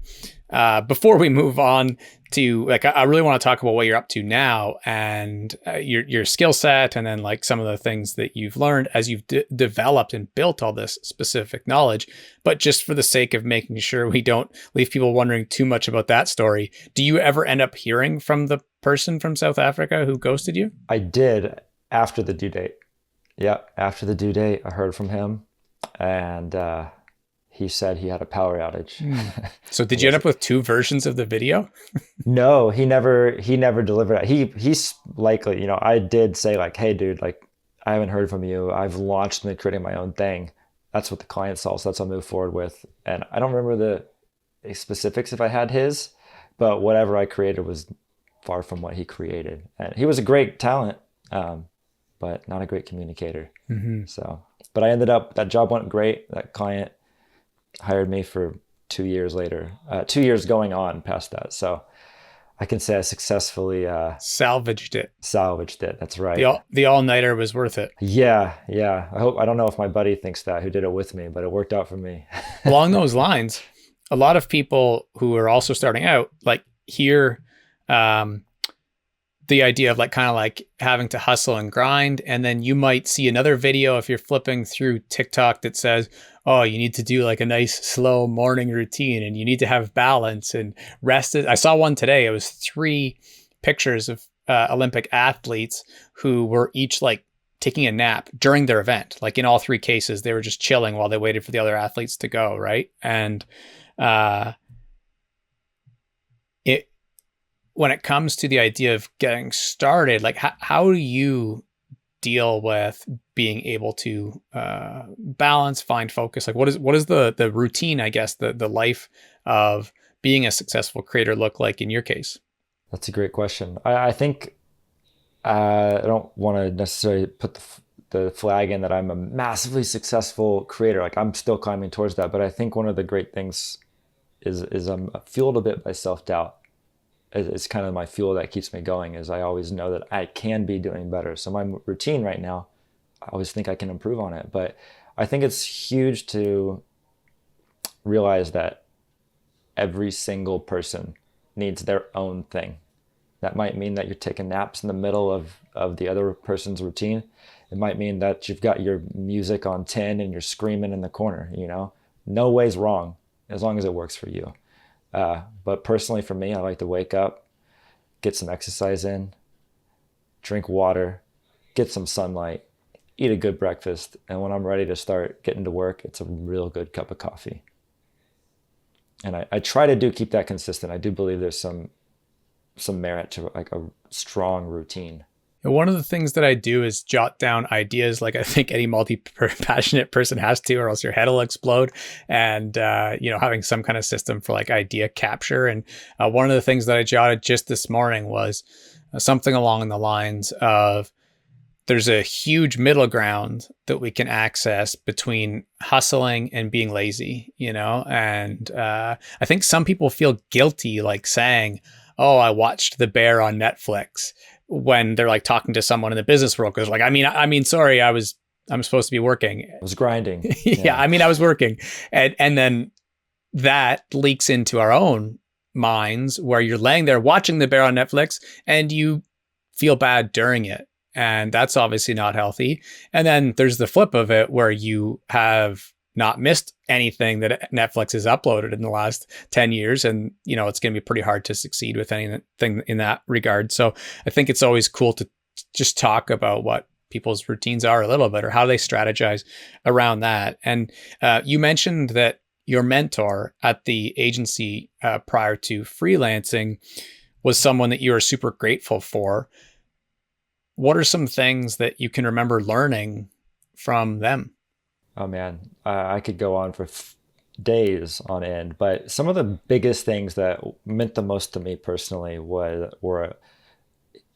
Before we move on to, like, I really want to talk about what you're up to now and your skill set, and then like some of the things that you've learned as you've developed and built all this specific knowledge. But just for the sake of making sure we don't leave people wondering too much about that story, do you ever end up hearing from the person from South Africa who ghosted you? I did, after the due date. Yeah, after the due date, I heard from him, and he said he had a power outage. So did you end up with 2 versions of the video? No, he never delivered it. He's likely, I did say like, hey dude, like, I haven't heard from you. I've launched and creating my own thing. That's what the client saw, so that's what I'll move forward with. And I don't remember the specifics if I had his, but whatever I created was far from what he created. And he was a great talent, but not a great communicator. Mm-hmm. So, but I ended up, that job went great. That client hired me for 2 years later, 2 years going on past that. So I can say I successfully salvaged it. That's right. The all-nighter was worth it. Yeah. I don't know if my buddy thinks that, who did it with me, but it worked out for me. Along those lines, a lot of people who are also starting out, like, hear the idea of like kind of like having to hustle and grind. And then you might see another video if you're flipping through TikTok that says, oh, you need to do like a nice slow morning routine and you need to have balance and rest. I saw one today. It was 3 pictures of Olympic athletes who were each like taking a nap during their event. Like in all 3 cases, they were just chilling while they waited for the other athletes to go. Right. And when it comes to the idea of getting started, like how do you deal with being able to balance, find focus? Like what is the routine, I guess, the life of being a successful creator look like in your case? That's a great question. I think I don't want to necessarily put the flag in that I'm a massively successful creator. Like I'm still climbing towards that. But I think one of the great things is I'm fueled a bit by self-doubt. It's kind of my fuel that keeps me going, is I always know that I can be doing better. So my routine right now, I always think I can improve on it. But I think it's huge to realize that every single person needs their own thing. That might mean that you're taking naps in the middle of the other person's routine. It might mean that you've got your music on 10 and you're screaming in the corner, you know? No way's wrong as long as it works for you. But personally for me, I like to wake up, get some exercise in, drink water, get some sunlight, eat a good breakfast. And when I'm ready to start getting to work, it's a real good cup of coffee. And I try to keep that consistent. I do believe there's some merit to like a strong routine. One of the things that I do is jot down ideas, like I think any multi-passionate person has to, or else your head will explode. And, having some kind of system for like idea capture. And one of the things that I jotted just this morning was something along the lines of, there's a huge middle ground that we can access between hustling and being lazy, and I think some people feel guilty, like saying, oh, I watched The Bear on Netflix, when they're like talking to someone in the business world. Cause like, sorry, I'm supposed to be working. I was grinding. Yeah. I was working. And then that leaks into our own minds, where you're laying there watching The Bear on Netflix and you feel bad during it. And that's obviously not healthy. And then there's the flip of it, where you have not missed anything that Netflix has uploaded in the last 10 years. And, it's going to be pretty hard to succeed with anything in that regard. So I think it's always cool to just talk about what people's routines are a little bit, or how they strategize around that. And you mentioned that your mentor at the agency prior to freelancing was someone that you were super grateful for. What are some things that you can remember learning from them? Oh man, I could go on for days on end, but some of the biggest things that meant the most to me personally were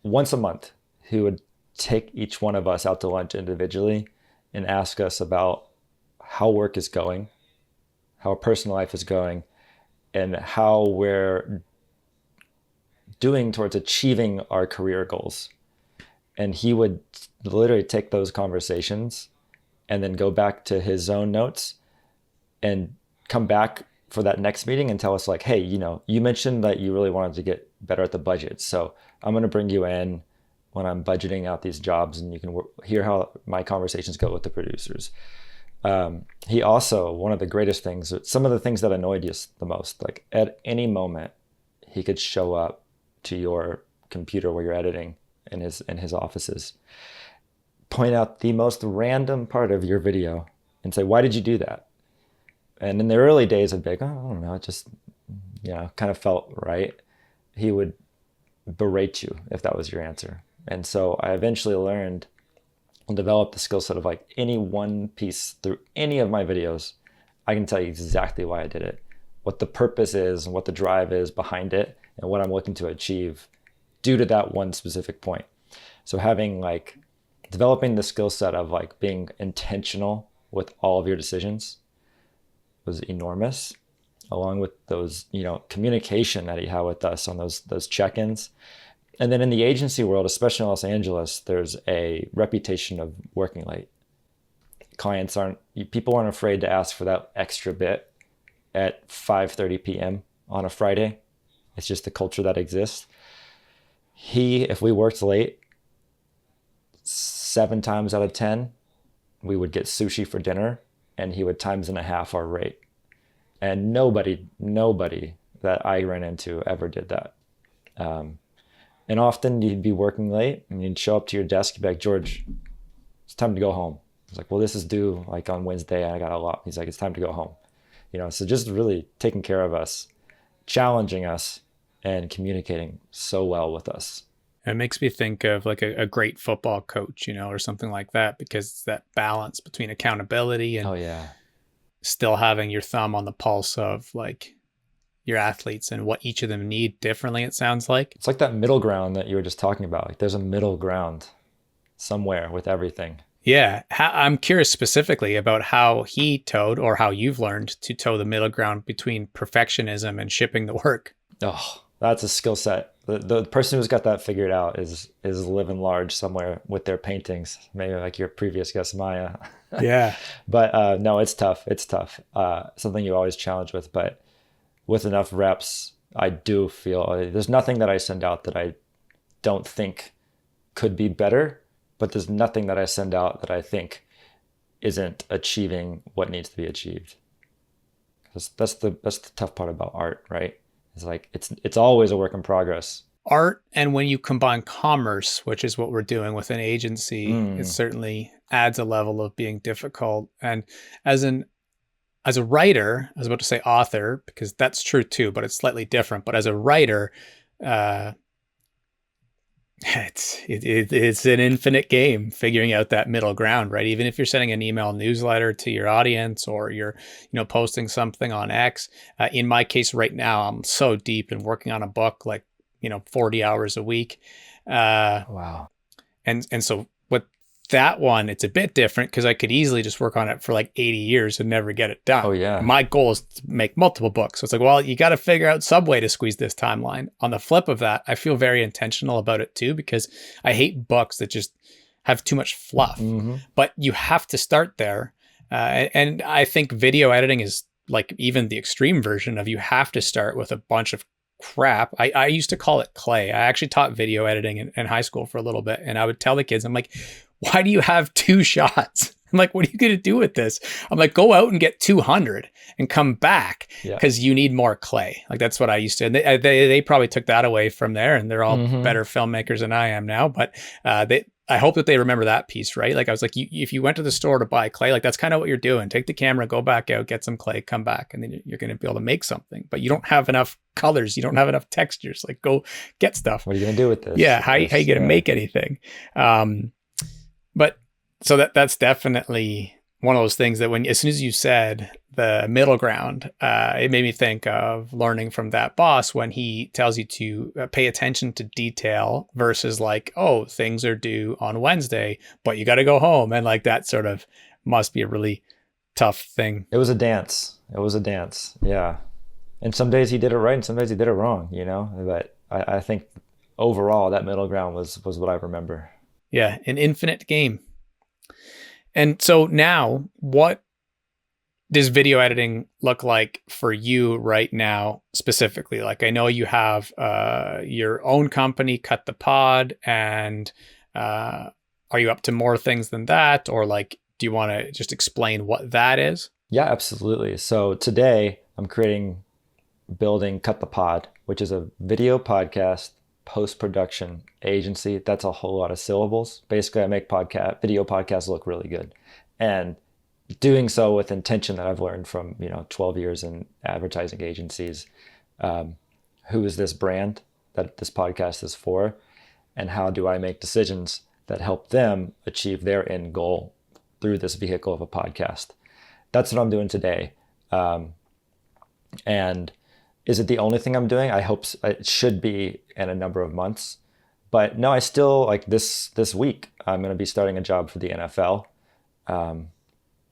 once a month, he would take each one of us out to lunch individually and ask us about how work is going, how our personal life is going, and how we're doing towards achieving our career goals. And he would literally take those conversations and then go back to his own notes and come back for that next meeting and tell us like, hey, you mentioned that you really wanted to get better at the budget. So I'm going to bring you in when I'm budgeting out these jobs, and you can hear how my conversations go with the producers. He also, one of the greatest things, some of the things that annoyed you the most, like at any moment, he could show up to your computer where you're editing in his offices, point out the most random part of your video and say, why did you do that? And in the early days, I'd be like, oh, I don't know, it just, kind of felt right. He would berate you if that was your answer. And so I eventually learned and developed the skill set of like any one piece through any of my videos, I can tell you exactly why I did it, what the purpose is and what the drive is behind it, and what I'm looking to achieve due to that one specific point. So developing the skill set of like being intentional with all of your decisions was enormous, along with those, communication that he had with us on those check-ins. And then in the agency world, especially in Los Angeles, there's a reputation of working late. People aren't afraid to ask for that extra bit at 5:30 p.m. on a Friday. It's just the culture that exists. If we worked late, 7 times out of 10, we would get sushi for dinner, and he would 1.5 our rate. And nobody that I ran into ever did that. And often you'd be working late and you'd show up to your desk, you'd be like, George, it's time to go home. I was like, well, this is due like on Wednesday. I got a lot. He's like, it's time to go home. So just really taking care of us, challenging us, and communicating so well with us. It makes me think of like a great football coach, or something like that, because it's that balance between accountability and still having your thumb on the pulse of like your athletes and what each of them need differently, it sounds like. It's like that middle ground that you were just talking about. Like there's a middle ground somewhere with everything. Yeah. I'm curious specifically about how he towed or how you've learned to toe the middle ground between perfectionism and shipping the work. Oh, that's a skill set. The person who's got that figured out is living large somewhere with their paintings, maybe like your previous guest, Maya. Yeah. But no, it's tough. It's tough. Something you always challenge with, but with enough reps, I do feel there's nothing that I send out that I don't think could be better, but there's nothing that I send out that I think isn't achieving what needs to be achieved. That's the tough part about art, right? It's like it's always a work in progress. Art, and when you combine commerce, which is what we're doing with an agency, it Mm, certainly adds a level of being difficult. And as an as a writer, I was about to say author because that's true too, but it's slightly different. But as a writer, uh, it's an infinite game figuring out that middle ground, right? Even if you're sending an email newsletter to your audience or you're, posting something on X. In my case, right now, I'm so deep in working on a book, like 40 hours a week, uh, wow. and so with that one, it's a bit different because I could easily just work on it for like 80 years and never get it Oh done. yeah. My goal is to make multiple books. So it's like, well, you got to figure out some way to squeeze this timeline. On the flip of that, I feel very intentional about it too, because I hate books that just have too much fluff. Hmm. But you have to start there. And I think video editing is like even the extreme version of you have to start with a bunch of crap. I used to call it clay. I actually taught video editing in high school for a little bit. And I would tell the kids, I'm like, why do you have two shots? I'm like, what are you going to do with this? I'm like, go out and get 200 and come back Yeah. because you need more clay. Like that's what I used to. And they probably took that away from there, and they're all Hmm. better filmmakers than I am now. But I hope that they remember that piece, right? Like I was like, if you went to the store to buy clay, like that's kind of what you're doing. Take the camera, go back out, get some clay, come back, and then you're going to be able to make something. But you don't have enough colors, you don't have enough textures. Like go get stuff. What are you gonna do with this? Yeah, how you going to Yeah. make anything? But so that's definitely one of those things that as soon as you said the middle ground, it made me think of learning from that boss when he tells you to pay attention to detail versus like, oh, things are due on Wednesday, but you got to go home. And like that sort of must be a really tough thing. It was a dance. It was a dance. Yeah. And some days he did it right and some days he did it wrong, But I think overall that middle ground was what I remember. Yeah, an infinite game. And so now, what does video editing look like for you right now specifically? Like I know you have your own company, Cut the Pod, and are you up to more things than that? Or like, do you want to just explain what that is? Yeah, absolutely. So today I'm building Cut the Pod, which is a video podcast post-production agency. That's a whole lot of syllables. Basically, I make video podcasts look really good, and doing so with intention that I've learned from 12 years in advertising agencies. Who is this brand that this podcast is for, and how do I make decisions that help them achieve their end goal through this vehicle of a podcast? That's what I'm doing today. And is it the only thing I'm doing? I hope it should be in a number of months. But no, I still like this week. I'm going to be starting a job for the NFL.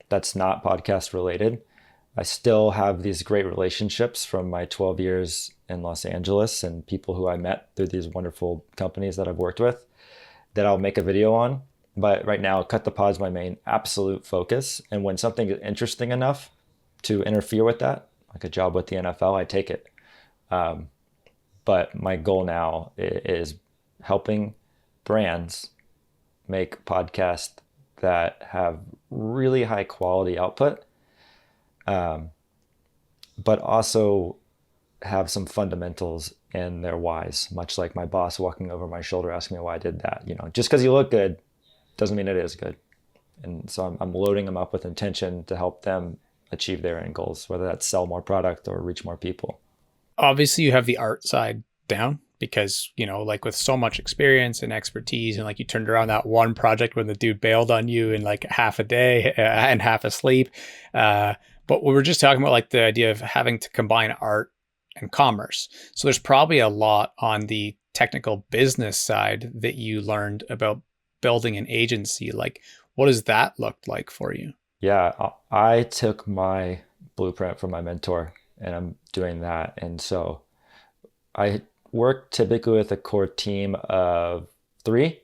That's not podcast related. I still have these great relationships from my 12 years in Los Angeles and people who I met through these wonderful companies that I've worked with that I'll make a video on. But right now, Cut the Pod is my main absolute focus. And when something is interesting enough to interfere with that, like a job with the NFL, I take it. But my goal now is helping brands make podcasts that have really high quality output, but also have some fundamentals in their whys, much like my boss walking over my shoulder asking me why I did that. Just because you look good doesn't mean it is good. And so I'm loading them up with intention to help them achieve their end goals, whether that's sell more product or reach more people. Obviously, you have the art side down because, like with so much experience and expertise, and like you turned around that one project when the dude bailed on you in like half a day and half asleep. But we were just talking about like the idea of having to combine art and commerce. So there's probably a lot on the technical business side that you learned about building an agency. Like What does that look like for you? Yeah, I took my blueprint from my mentor and I'm doing that. And so I work typically with a core team of three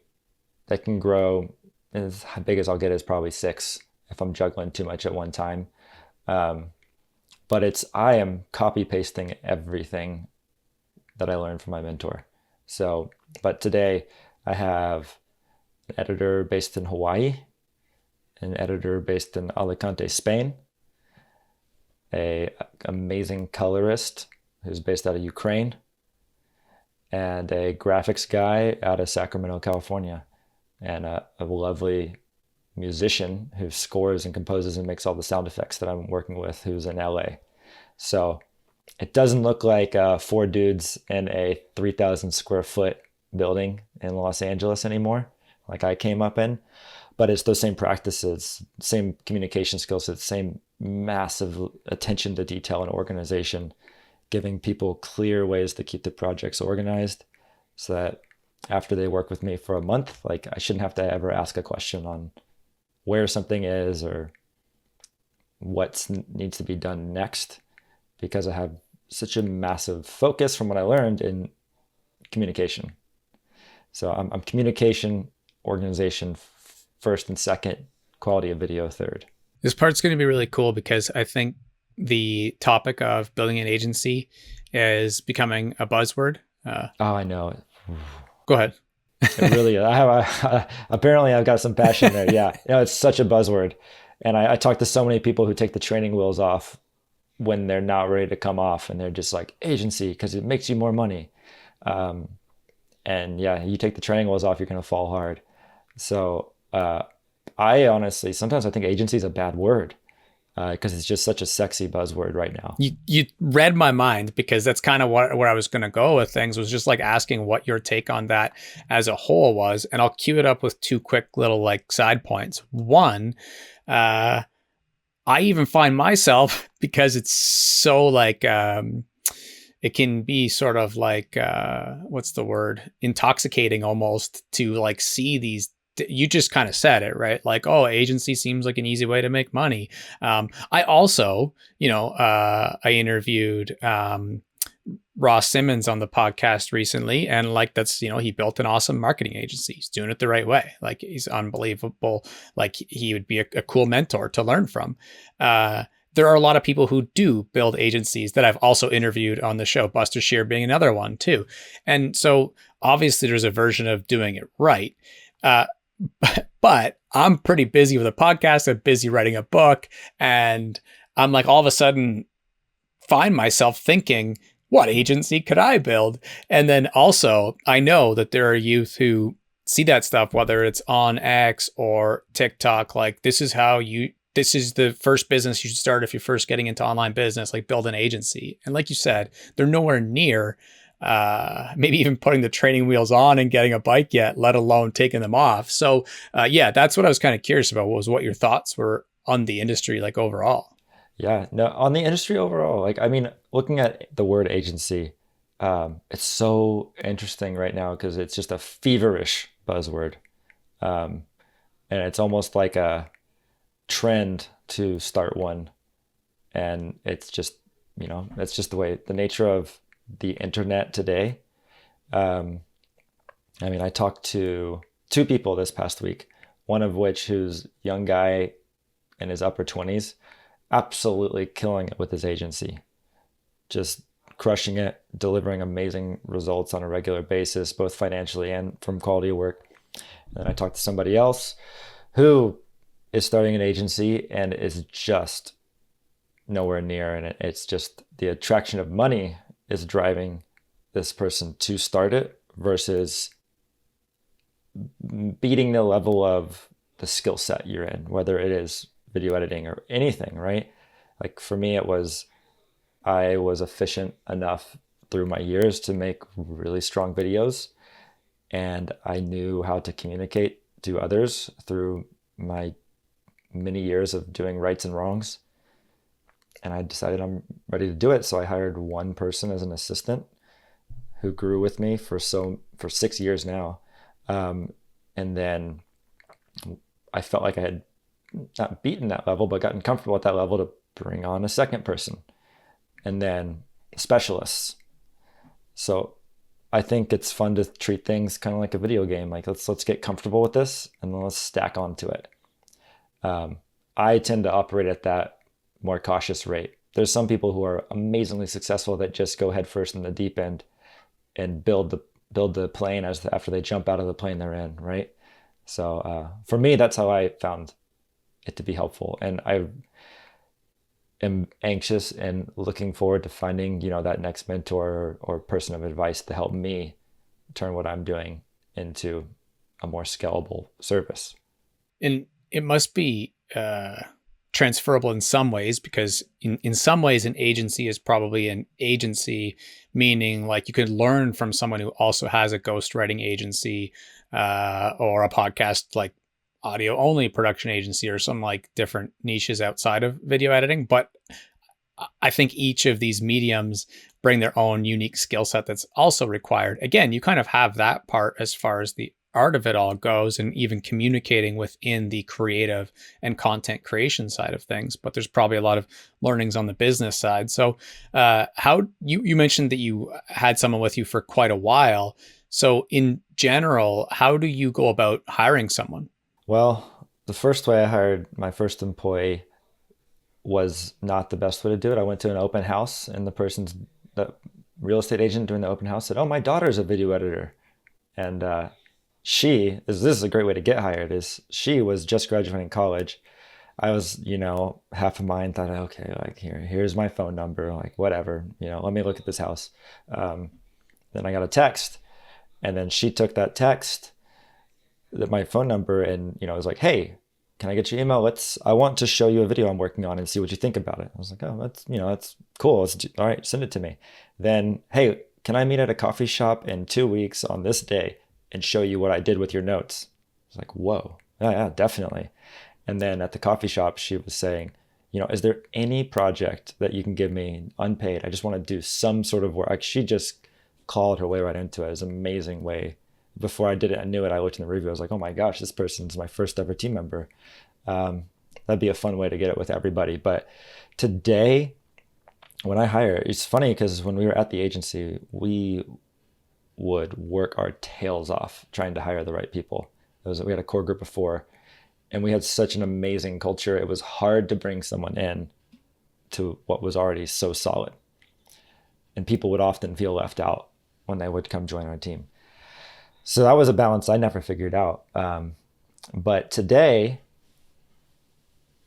that can grow. As big as I'll get is probably six if I'm juggling too much at one time. Um, but I am copy pasting everything that I learned from my mentor. So, but today I have an editor based in Hawaii, an editor based in Alicante, Spain, a amazing colorist who's based out of Ukraine, and a graphics guy out of Sacramento, California, and a lovely musician who scores and composes and makes all the sound effects that I'm working with, who's in LA. So it doesn't look like four dudes in a 3,000 square foot building in Los Angeles anymore, like I came up in, but it's those same practices, same communication skills, the same massive attention to detail and organization, giving people clear ways to keep the projects organized so that after they work with me for a month, like I shouldn't have to ever ask a question on where something is or what needs to be done next, because I have such a massive focus from what I learned in communication. So I'm communication, organization first and second, quality of video third. This part's going to be really cool because I think the topic of building an agency is becoming a buzzword. Oh, I know. Go ahead. It really is. Apparently I've got some passion there. Yeah. It's such a buzzword. And I talk to so many people who take the training wheels off when they're not ready to come off, and they're just like, agency, because it makes you more money. And yeah, you take the training wheels off, you're going to fall hard. So I honestly, sometimes I think agency is a bad word because it's just such a sexy buzzword right now. You read my mind, because that's kind of where I was going to go with things, was just like asking what your take on that as a whole was. And I'll cue it up with two quick little like side points. One, I even find myself, because it's so like, it can be sort of like, what's the word? Intoxicating almost to like see these. You just kind of said it, right? Like, oh, agency seems like an easy way to make money. I also, I interviewed Ross Simmons on the podcast recently, and like that's, he built an awesome marketing agency. He's doing it the right way. Like, he's unbelievable. Like, he would be a cool mentor to learn from. There are a lot of people who do build agencies that I've also interviewed on the show, Buster Shear being another one too. And so obviously there's a version of doing it right. But I'm pretty busy with a podcast. I'm busy writing a book. And I'm like, all of a sudden find myself thinking, what agency could I build? And then also I know that there are youth who see that stuff, whether it's on X or TikTok, like this is the first business you should start if you're first getting into online business, like build an agency. And like you said, they're nowhere near maybe even putting the training wheels on and getting a bike yet, let alone taking them off. So yeah, that's what I was kind of curious about, was what your thoughts were on the industry, like overall. Yeah, no, on the industry overall, like, I mean, looking at the word agency, it's so interesting right now because it's just a feverish buzzword. And it's almost like a trend to start one. And it's just, that's just the nature of the internet today. I mean, I talked to two people this past week, one of which who's a young guy in his upper 20s, absolutely killing it with his agency, just crushing it, delivering amazing results on a regular basis, both financially and from quality of work. And then I talked to somebody else who is starting an agency and is just nowhere near, and it's just the attraction of money is driving this person to start it versus beating the level of the skill set you're in, whether it is video editing or anything, right? Like for me, I was efficient enough through my years to make really strong videos, and I knew how to communicate to others through my many years of doing rights and wrongs. And I decided I'm ready to do it. So I hired one person as an assistant who grew with me for 6 years now. And then I felt like I had not beaten that level, but gotten comfortable at that level to bring on a second person and then specialists. So I think it's fun to treat things kind of like a video game. Like let's get comfortable with this and then let's stack onto it. I tend to operate at that more cautious rate. There's some people who are amazingly successful that just go headfirst in the deep end and build the plane after they jump out of the plane they're in, right? So for me, that's how I found it to be helpful, and I am anxious and looking forward to finding that next mentor or person of advice to help me turn what I'm doing into a more scalable service. And it must be transferable in some ways, because in some ways an agency is probably an agency, meaning like you could learn from someone who also has a ghostwriting agency or a podcast like audio only production agency or some like different niches outside of video editing. But I think each of these mediums bring their own unique skill set that's also required. Again, you kind of have that part as far as the art of it all goes, and even communicating within the creative and content creation side of things. But there's probably a lot of learnings on the business side. So how you mentioned that you had someone with you for quite a while. So in general, how do you go about hiring someone? Well, the first way I hired my first employee was not the best way to do it. I went to an open house, and the real estate agent doing the open house said, "Oh, my daughter's a video editor," and this is a great way to get hired. Is she was just graduating college. I was, half of mine thought, okay, like here's my phone number, like whatever, let me look at this house. Then I got a text, and then she took that text, my phone number, and was like, "Hey, can I get your email? I want to show you a video I'm working on and see what you think about it." I was like, "Oh, that's cool. All right, send it to me." Then, "Hey, can I meet at a coffee shop in 2 weeks on this day and show you what I did with your notes?" I was like, "Whoa, yeah, definitely." And then at the coffee shop, she was saying, "Is there any project that you can give me unpaid? I just want to do some sort of work." Like, she just called her way right into it. It was an amazing way. Before I did it, I knew it. I looked in the review. I was like, "Oh my gosh, this person's my first ever team member." That'd be a fun way to get it with everybody. But today, when I hire, it's funny because when we were at the agency, we would work our tails off trying to hire the right people. We had a core group of 4, and we had such an amazing culture. It was hard to bring someone in to what was already so solid. And people would often feel left out when they would come join our team. So that was a balance I never figured out. But today,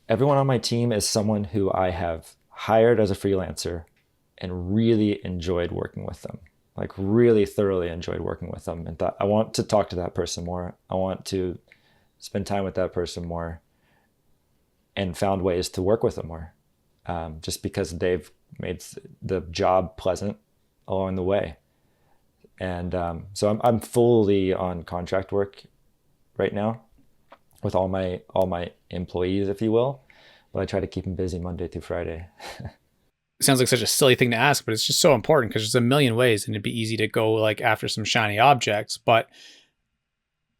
everyone on my team is someone who I have hired as a freelancer and really enjoyed working with them. Like really thoroughly enjoyed working with them, and thought, I want to talk to that person more. I want to spend time with that person more, and found ways to work with them more, just because they've made the job pleasant along the way. And so I'm fully on contract work right now with all my employees, if you will, but I try to keep them busy Monday through Friday. It sounds like such a silly thing to ask, but it's just so important because there's a million ways, and it'd be easy to go like after some shiny objects. But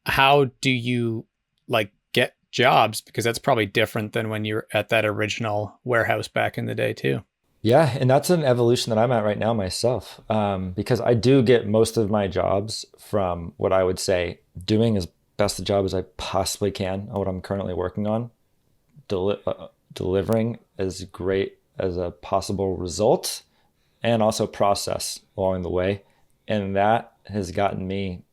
how do you like get jobs? Because that's probably different than when you're at that original warehouse back in the day too. Yeah, and that's an evolution that I'm at right now myself, because I do get most of my jobs from what I would say doing as best a job as I possibly can on what I'm currently working on, delivering as great as a possible result, and also process along the way. And that has gotten me,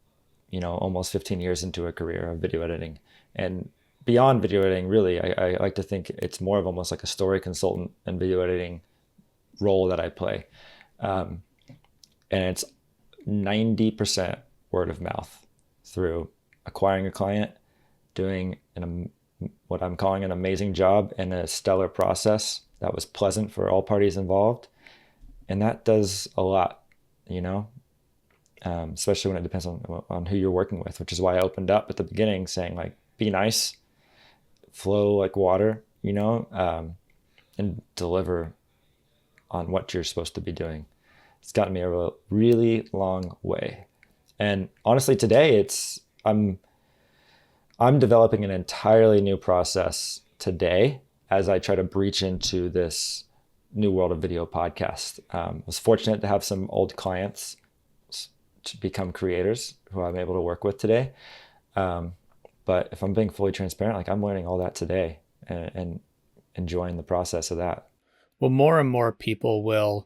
almost 15 years into a career of video editing. And beyond video editing, really, I like to think it's more of almost like a story consultant and video editing role that I play. And it's 90% word of mouth through acquiring a client, doing what I'm calling an amazing job and a stellar process that was pleasant for all parties involved. And that does a lot, especially when it depends on who you're working with, which is why I opened up at the beginning saying like, be nice, flow like water, and deliver on what you're supposed to be doing. It's gotten me a really long way. And honestly, today I'm developing an entirely new process today as I try to breach into this new world of video podcast. I was fortunate to have some old clients to become creators who I'm able to work with today. But if I'm being fully transparent, like I'm learning all that today and enjoying the process of that. Well, more and more people will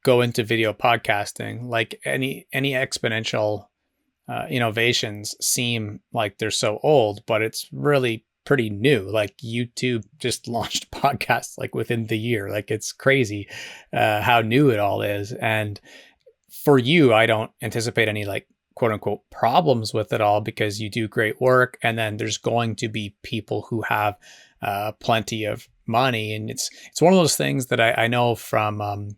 go into video podcasting. Like any exponential innovations seem like they're so old, but it's really pretty new. Like YouTube just launched podcasts like within the year. Like it's crazy how new it all is. And for you, I don't anticipate any like quote unquote problems with it all because you do great work. And then there's going to be people who have plenty of money. And it's one of those things that I know from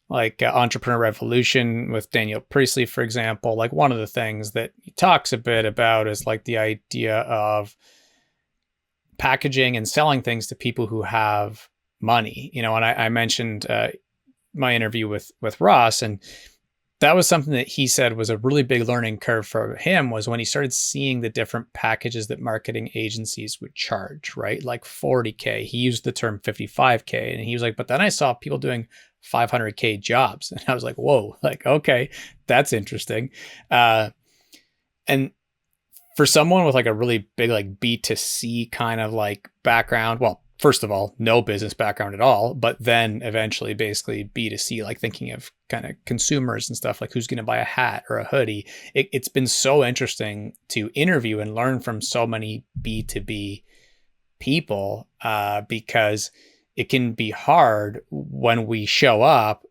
Entrepreneur Revolution with Daniel Priestley, for example. Like one of the things that he talks a bit about is like the idea of packaging and selling things to people who have money, and I mentioned my interview with Ross, and that was something that he said was a really big learning curve for him was when he started seeing the different packages that marketing agencies would charge, right? Like 40K. He used the term 55K. And he was like, but then I saw people doing 500K jobs. And I was like, whoa, like, okay, that's interesting. And for someone with like a really big, like B2C kind of like background, well, first of all, no business background at all, but then eventually basically B2C, like thinking of kind of consumers and stuff like who's going to buy a hat or a hoodie. It's been so interesting to interview and learn from so many B2B people because it can be hard when we show up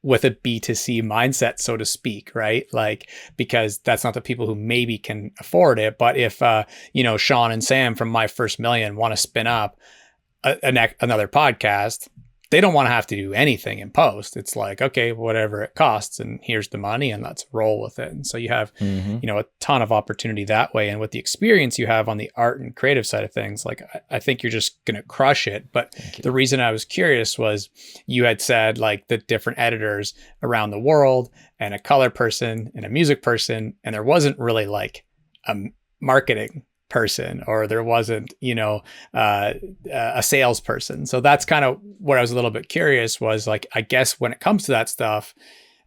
with a B2C mindset, so to speak, right? Like, because that's not the people who maybe can afford it. But if, Sean and Sam from My First Million want to spin up another podcast, they don't want to have to do anything in post. It's like, okay, whatever it costs and here's the money and let's roll with it. And so you have, a ton of opportunity that way. And with the experience you have on the art and creative side of things, like I think you're just going to crush it. But the reason I was curious was you had said like the different editors around the world and a color person and a music person. And there wasn't really like a marketing person or there wasn't, a salesperson. So that's kind of what I was a little bit curious was like, I guess when it comes to that stuff,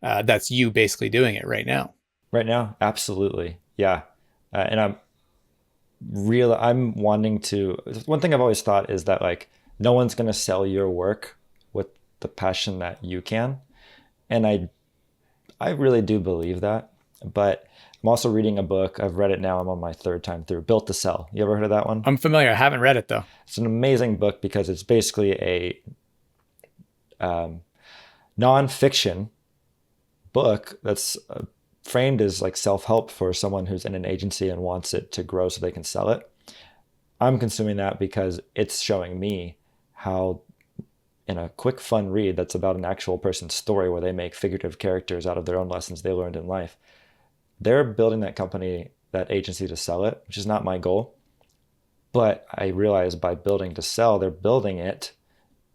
that's you basically doing it right now. Right now, absolutely. Yeah. And I'm wanting to, one thing I've always thought is that like, no one's going to sell your work with the passion that you can. And I really do believe that, but I'm also reading a book. I've read it now. I'm on my third time through. Built to Sell. You ever heard of that one? I'm familiar. I haven't read it though. It's an amazing book because it's basically a nonfiction book that's framed as like self-help for someone who's in an agency and wants it to grow so they can sell it. I'm consuming that because it's showing me how in a quick, fun read that's about an actual person's story where they make figurative characters out of their own lessons they learned in life. They're building that company, that agency to sell it, which is not my goal. But I realize by building to sell, they're building it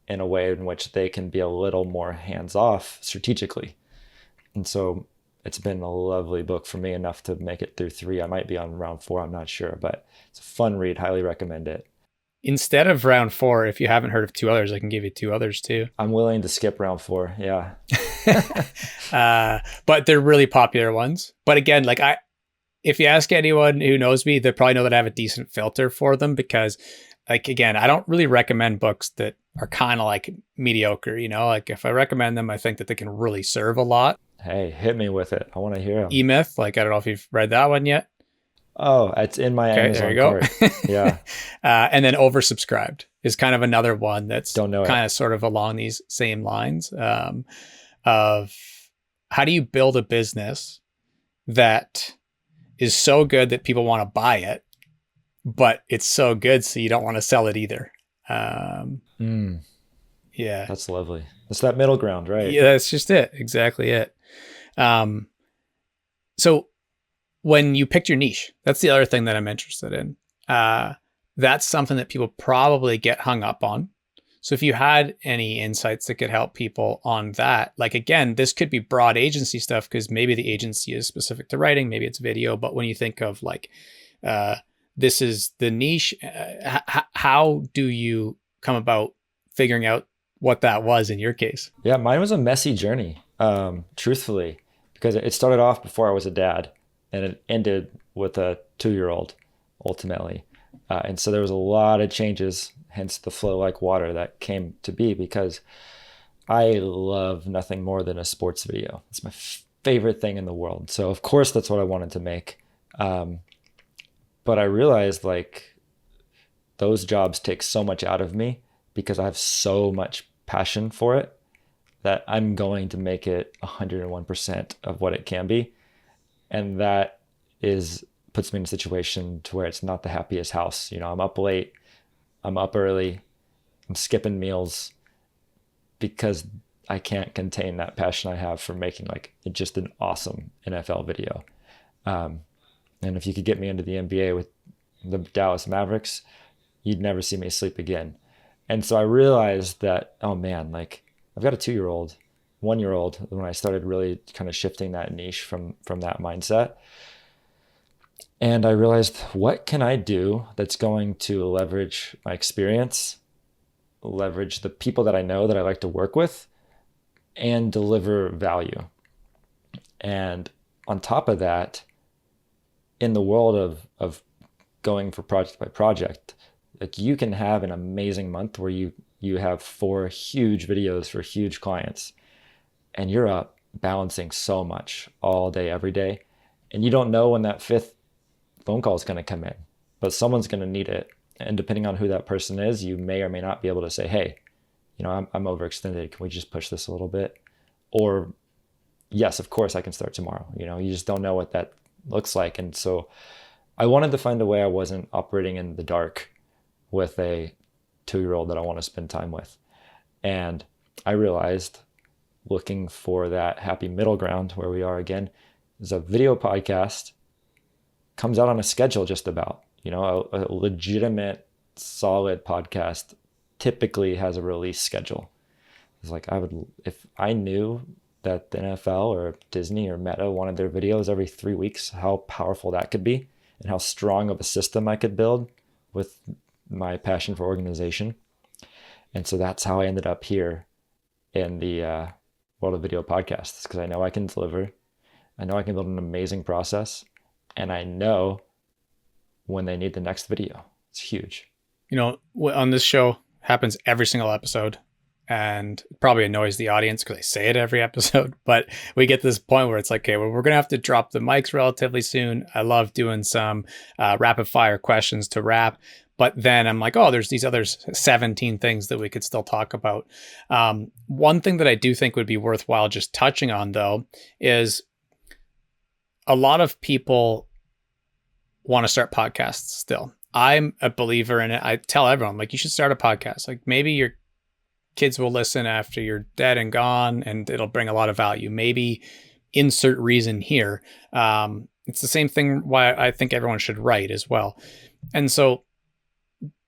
in a way in which they can be a little more hands-off strategically. And so it's been a lovely book for me, enough to make it through 3. I might be on round 4, I'm not sure, but it's a fun read. Highly recommend it. Instead of round 4, if you haven't heard of 2 others, I can give you 2 others too. I'm willing to skip round 4. Yeah. But they're really popular ones. But again, like if you ask anyone who knows me, they probably know that I have a decent filter for them because like, again, I don't really recommend books that are kind of like mediocre, like if I recommend them, I think that they can really serve a lot. Hey, hit me with it. I want to hear them. E-Myth, like, I don't know if you've read that one yet. Oh, it's in my Amazon cart. Yeah. And then Oversubscribed is kind of another one that's kind of sort of along these same lines of how do you build a business that is so good that people want to buy it, but it's so good so you don't want to sell it either. Yeah. That's lovely. It's that middle ground, right? Yeah, that's just it. Exactly it. So when you picked your niche, that's the other thing that I'm interested in. That's something that people probably get hung up on. So if you had any insights that could help people on that, like, again, this could be broad agency stuff because maybe the agency is specific to writing, maybe it's video. But when you think of like, uh, this is the niche, how do you come about figuring out what that was in your case? Yeah, mine was a messy journey, truthfully, because it started off before I was a dad and it ended with a 2-year old ultimately. And so there was a lot of changes, hence the flow like water that came to be, because I love nothing more than a sports video. It's my favorite thing in the world. So of course that's what I wanted to make. But I realized like those jobs take so much out of me because I have so much passion for it that I'm going to make it 101% of what it can be. And that puts me in a situation to where it's not the happiest house. You know, I'm up late, I'm up early, I'm skipping meals because I can't contain that passion I have for making like just an awesome NFL video. And if you could get me into the NBA with the Dallas Mavericks, you'd never see me sleep again. And so I realized that, oh man, like I've got a 2-year-old, 1-year-old when I started really kind of shifting that niche from that mindset. And I realized, what can I do that's going to leverage my experience, leverage the people that I know that I like to work with, and deliver value. And on top of that, in the world of going for project by project, like you can have an amazing month where you have 4 huge videos for huge clients and you're up balancing so much all day, every day. And you don't know when that 5th phone call is going to come in, but someone's going to need it. And depending on who that person is, you may or may not be able to say, hey, you know, I'm overextended. Can we just push this a little bit? Or yes, of course I can start tomorrow. You know, you just don't know what that looks like. And so I wanted to find a way I wasn't operating in the dark with a 2-year-old that I want to spend time with. And I realized, looking for that happy middle ground where we are again, is a video podcast comes out on a schedule just about, you know, a legitimate, solid podcast typically has a release schedule. It's like if I knew that the NFL or Disney or Meta wanted their videos every 3 weeks, how powerful that could be and how strong of a system I could build with my passion for organization. And so that's how I ended up here in the world of video podcasts, because I know I can deliver. I know I can build an amazing process, and I know when they need the next video. It's huge. You know, on this show happens every single episode, and probably annoys the audience because I say it every episode, but we get to this point where it's like, okay, well, we're going to have to drop the mics relatively soon. I love doing some rapid fire questions to wrap. But then I'm like, oh, there's these other 17 things that we could still talk about. One thing that I do think would be worthwhile just touching on, though, is a lot of people want to start podcasts still. I'm a believer in it. I tell everyone, like, you should start a podcast. Like, maybe your kids will listen after you're dead and gone, and it'll bring a lot of value. Maybe insert reason here. It's the same thing why I think everyone should write as well. And so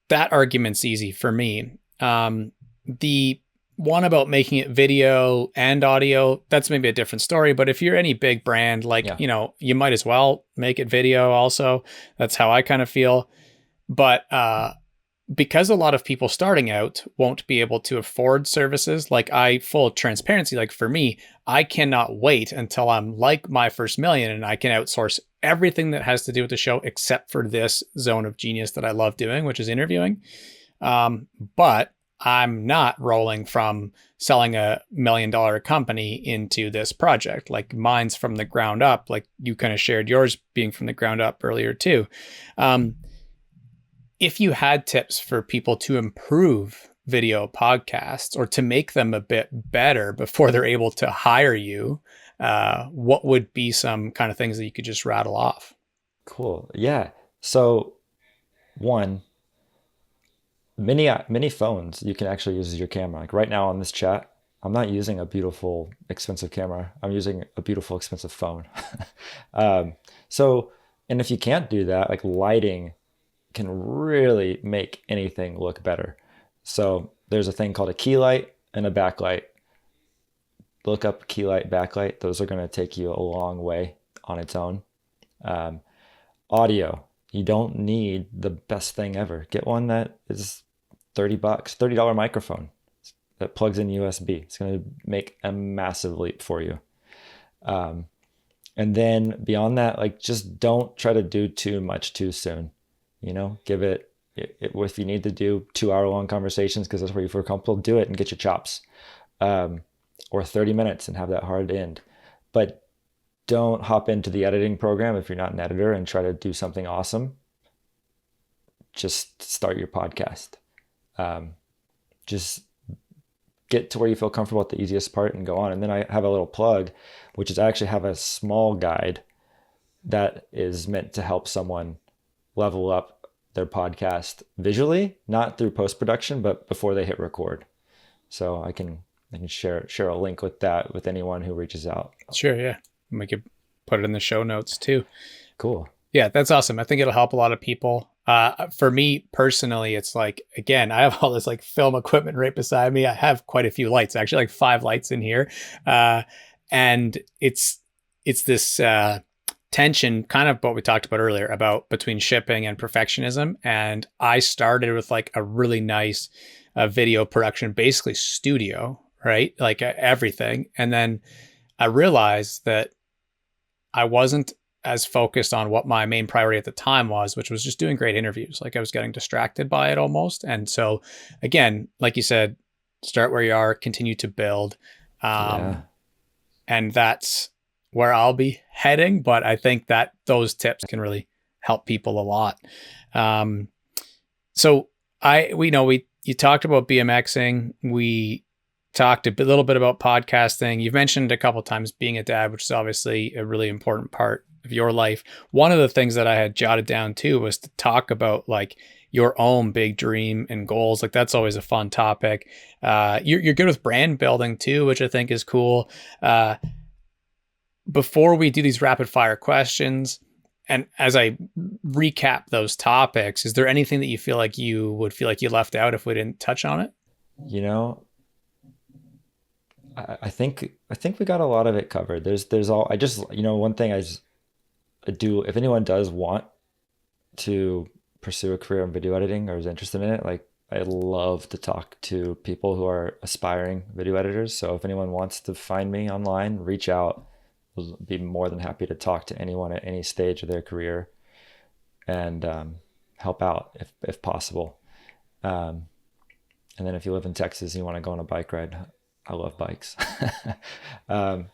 that argument's easy for me. The one about making it video and audio, that's maybe a different story. But if you're any big brand, like, you know, you might as well make it video also. That's how I kind of feel. But because a lot of people starting out won't be able to afford services, like full transparency, like for me, I cannot wait until I'm like my first million and I can outsource everything that has to do with the show except for this zone of genius that I love doing, which is interviewing. But I'm not rolling from selling $1 million company into this project. Like, mine's from the ground up. Like, you kind of shared yours being from the ground up earlier too. If you had tips for people to improve video podcasts or to make them a bit better before they're able to hire you, what would be some kind of things that you could just rattle off? Cool. Yeah. So one, many phones, you can actually use your camera. Like right now on this chat, I'm not using a beautiful, expensive camera. I'm using a beautiful, expensive phone. And if you can't do that, like lighting can really make anything look better. So there's a thing called a key light and a backlight. Look up key light, backlight. Those are going to take you a long way on its own. Um, Audio. You don't need the best thing ever. Get one that is $30, $30 microphone that plugs in USB. It's going to make a massive leap for you. And then beyond that, like, just don't try to do too much too soon. You know, give it if you need to do 2 hour long conversations because that's where you feel comfortable, do it and get your chops. Or 30 minutes and have that hard end. But don't hop into the editing program if you're not an editor and try to do something awesome. Just start your podcast. Just get to where you feel comfortable at the easiest part and go on. And then I have a little plug, which is I actually have a small guide that is meant to help someone level up their podcast visually, not through post-production, but before they hit record. So I can share a link with that with anyone who reaches out. Sure, yeah. We could put it in the show notes too. Cool. Yeah, that's awesome. I think it'll help a lot of people. For me personally, it's like, again, I have all this like film equipment right beside me. I have quite a few lights, actually like 5 lights in here. And it's this tension, kind of what we talked about earlier about between shipping and perfectionism. And I started with like a really nice video production, basically studio, right? Like everything. And then I realized that I wasn't as focused on what my main priority at the time was, which was just doing great interviews. Like I was getting distracted by it almost. And so again, like you said, start where you are, continue to build. And that's where I'll be heading. But I think that those tips can really help people a lot. So you talked about BMXing. We talked a little bit about podcasting. You've mentioned a couple of times being a dad, which is obviously a really important part of your life. One of the things that I had jotted down too was to talk about like your own big dream and goals. Like that's always a fun topic. You're good with brand building too, which I think is cool. Before we do these rapid fire questions, and as I recap those topics, is there anything that you feel like you would feel like you left out if we didn't touch on it? You know, I think we got a lot of it covered. There's all, I just, one thing I do, if anyone does want to pursue a career in video editing or is interested in it, like I love to talk to people who are aspiring video editors. So if anyone wants to find me online, reach out. I'll be more than happy to talk to anyone at any stage of their career and help out if possible. And then if you live in Texas and you want to go on a bike ride, I love bikes.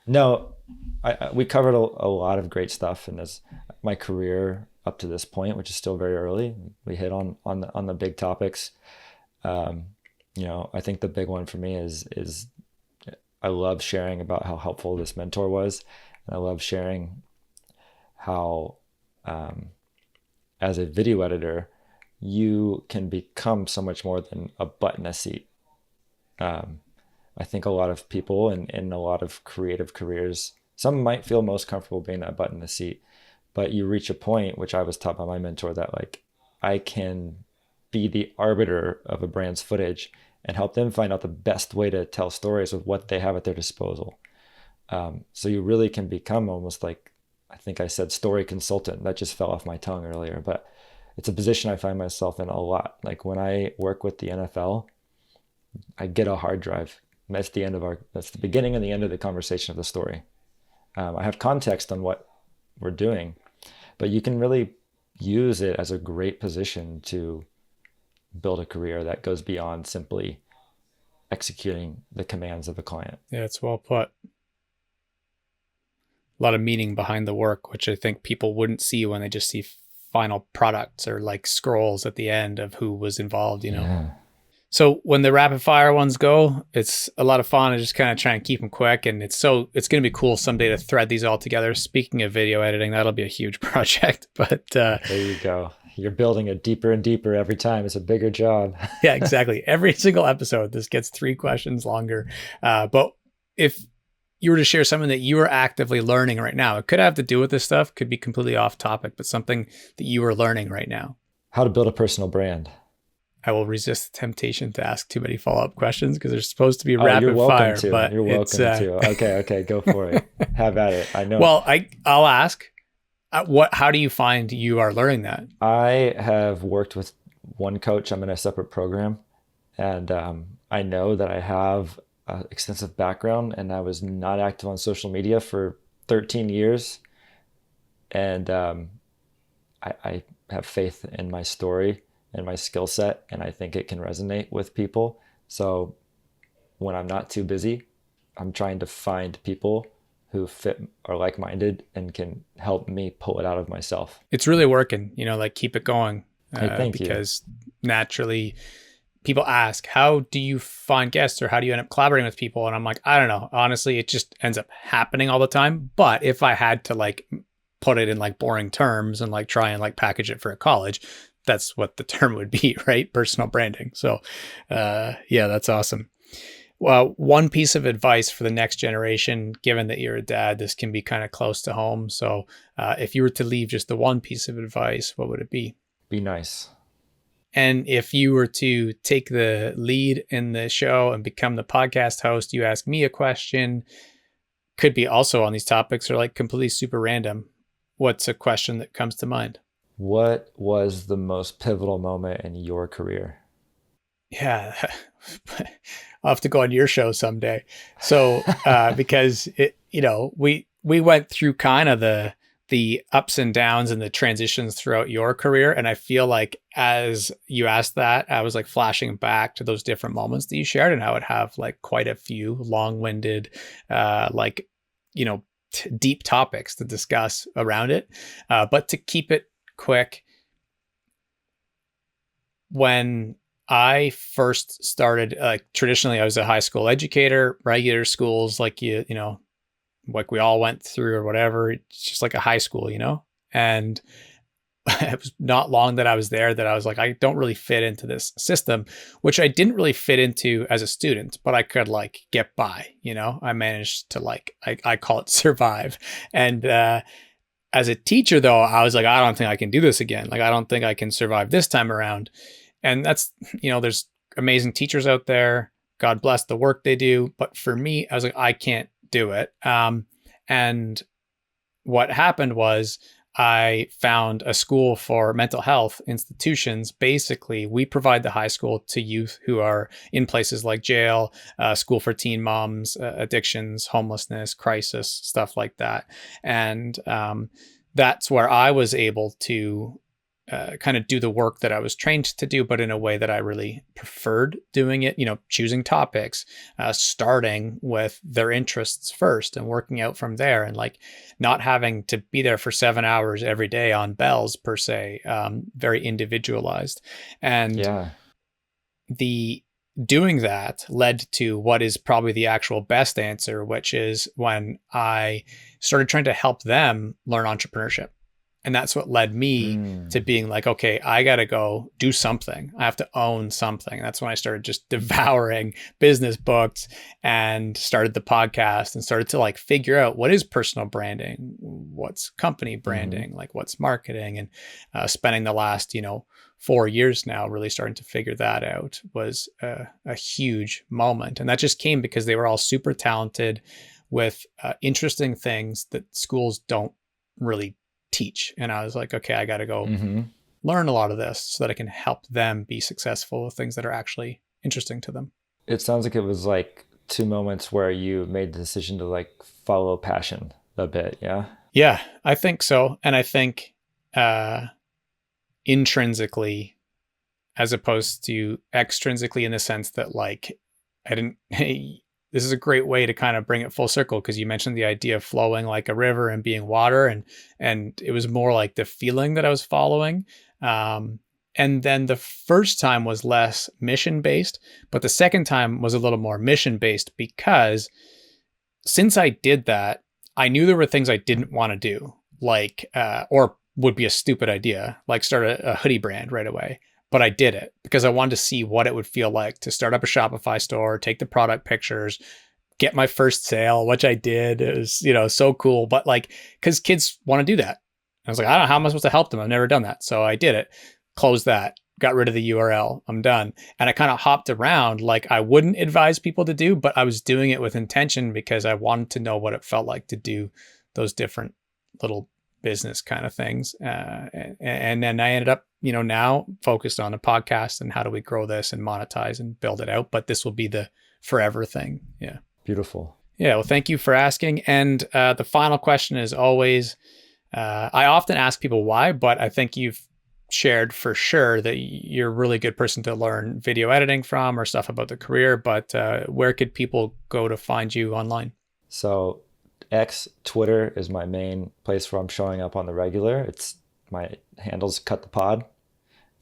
No, we covered a lot of great stuff in my career up to this point, which is still very early. We hit on the big topics. I think the big one for me is I love sharing about how helpful this mentor was. And I love sharing how, as a video editor, you can become so much more than a butt in a seat. I think a lot of people in a lot of creative careers, some might feel most comfortable being that butt in the seat, but you reach a point, which I was taught by my mentor, that like I can be the arbiter of a brand's footage and help them find out the best way to tell stories with what they have at their disposal. So you really can become almost like, I think I said story consultant. That just fell off my tongue earlier, but it's a position I find myself in a lot. Like when I work with the NFL, I get a hard drive. That's the beginning and the end of the conversation of the story. I have context on what we're doing, but you can really use it as a great position to build a career that goes beyond simply executing the commands of a client. Yeah, it's well put. A lot of meaning behind the work, which I think people wouldn't see when they just see final products or like scrolls at the end of who was involved, Yeah. So when the rapid fire ones go, it's a lot of fun. I just kind of try and keep them quick. And it's going to be cool someday to thread these all together. Speaking of video editing, that'll be a huge project, but there you go. You're building it deeper and deeper every time. It's a bigger job. Yeah, exactly. Every single episode, this gets 3 questions longer. But if you were to share something that you are actively learning right now, it could have to do with this stuff, could be completely off topic, but something that you are learning right now. How to build a personal brand. I will resist the temptation to ask too many follow-up questions because they're supposed to be Oh, you're rapid welcome fire, to. but You're it's welcome to. Okay, go for it. Have at it. I know. well, I'll ask how do you find you are learning that? I have worked with one coach. I'm in a separate program, and I know that I have an extensive background, and I was not active on social media for 13 years, and I have faith in my story and my skill set, and I think it can resonate with people. So when I'm not too busy, I'm trying to find people who fit are like-minded and can help me pull it out of myself. It's really working, like keep it going, Hey, thank you. because naturally people ask, how do you find guests or how do you end up collaborating with people? And I'm like, I don't know. Honestly, it just ends up happening all the time. But if I had to like put it in like boring terms and like try and like package it for a college, that's what the term would be, right? Personal branding. So yeah, that's awesome. Well, one piece of advice for the next generation, given that you're a dad, this can be kind of close to home. So if you were to leave just the one piece of advice, what would it be? Be nice. And if you were to take the lead in the show and become the podcast host, you ask me a question, could be also on these topics or like completely super random. What's a question that comes to mind? What was the most pivotal moment in your career? Yeah, I'll have to go on your show someday. So, because we went through kind of the ups and downs and the transitions throughout your career, and I feel like as you asked that, I was like flashing back to those different moments that you shared, and I would have like quite a few long-winded, deep topics to discuss around it. But to keep it quick, when I first started, traditionally, I was a high school educator, regular schools, like like we all went through or whatever. It's just like a high school, and it was not long that I was there that I was like, I don't really fit into this system, which I didn't really fit into as a student, but I could like get by, I managed to like, I call it survive. And, as a teacher though, I was like, I don't think I can do this again. Like, I don't think I can survive this time around. And that's, there's amazing teachers out there. God bless the work they do. But for me, I was like, I can't do it. And what happened was I found a school for mental health institutions. Basically, we provide the high school to youth who are in places like jail, school for teen moms, addictions, homelessness, crisis, stuff like that. And that's where I was able to kind of do the work that I was trained to do, but in a way that I really preferred doing it, choosing topics, starting with their interests first and working out from there, and like not having to be there for 7 hours every day on bells per se, very individualized. And Yeah. the doing that led to what is probably the actual best answer, which is when I started trying to help them learn entrepreneurship. And that's what led me to being like, okay, I got to go do something. I have to own something. And that's when I started just devouring business books and started the podcast and started to like figure out what is personal branding, what's company branding, like what's marketing, and spending the last, 4 years now really starting to figure that out was a huge moment. And that just came because they were all super talented with interesting things that schools don't really teach. And I was like, okay, I got to go learn a lot of this so that I can help them be successful with things that are actually interesting to them. It sounds like it was like two moments where you made the decision to like follow passion a bit. Yeah. Yeah, I think so. And I think intrinsically as opposed to extrinsically, in the sense that like I didn't this is a great way to kind of bring it full circle, because you mentioned the idea of flowing like a river and being water, and it was more like the feeling that I was following. And then the first time was less mission based, but the second time was a little more mission based, because since I did that, I knew there were things I didn't want to do, like or would be a stupid idea, like start a hoodie brand right away. But I did it because I wanted to see what it would feel like to start up a Shopify store, take the product pictures, get my first sale, which I did. It was, so cool. But like, because kids want to do that. I was like, I don't know, how am I supposed to help them? I've never done that. So I did it, closed that. got rid of the URL. I'm done. And I kind of hopped around like I wouldn't advise people to do, but I was doing it with intention because I wanted to know what it felt like to do those different little business kind of things. And then I ended up, now focused on a podcast and how do we grow this and monetize and build it out. But this will be the forever thing. Yeah. Beautiful. Yeah. Well, thank you for asking. And the final question is always, I often ask people why, but I think you've shared for sure that you're a really good person to learn video editing from or stuff about the career. But where could people go to find you online? So X, Twitter is my main place where I'm showing up on the regular. It's my handle's Cut the Pod.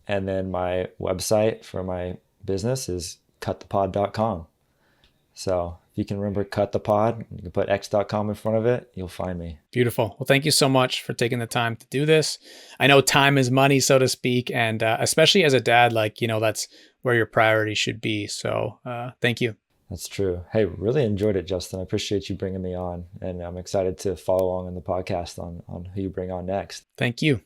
And then my website for my business is cutthepod.com. So if you can remember Cut the Pod, you can put x.com in front of it, you'll find me. Beautiful. Well, thank you so much for taking the time to do this. I know time is money, so to speak. And especially as a dad, that's where your priority should be. So thank you. That's true. Hey, really enjoyed it, Justin. I appreciate you bringing me on. And I'm excited to follow along on the podcast on who you bring on next. Thank you.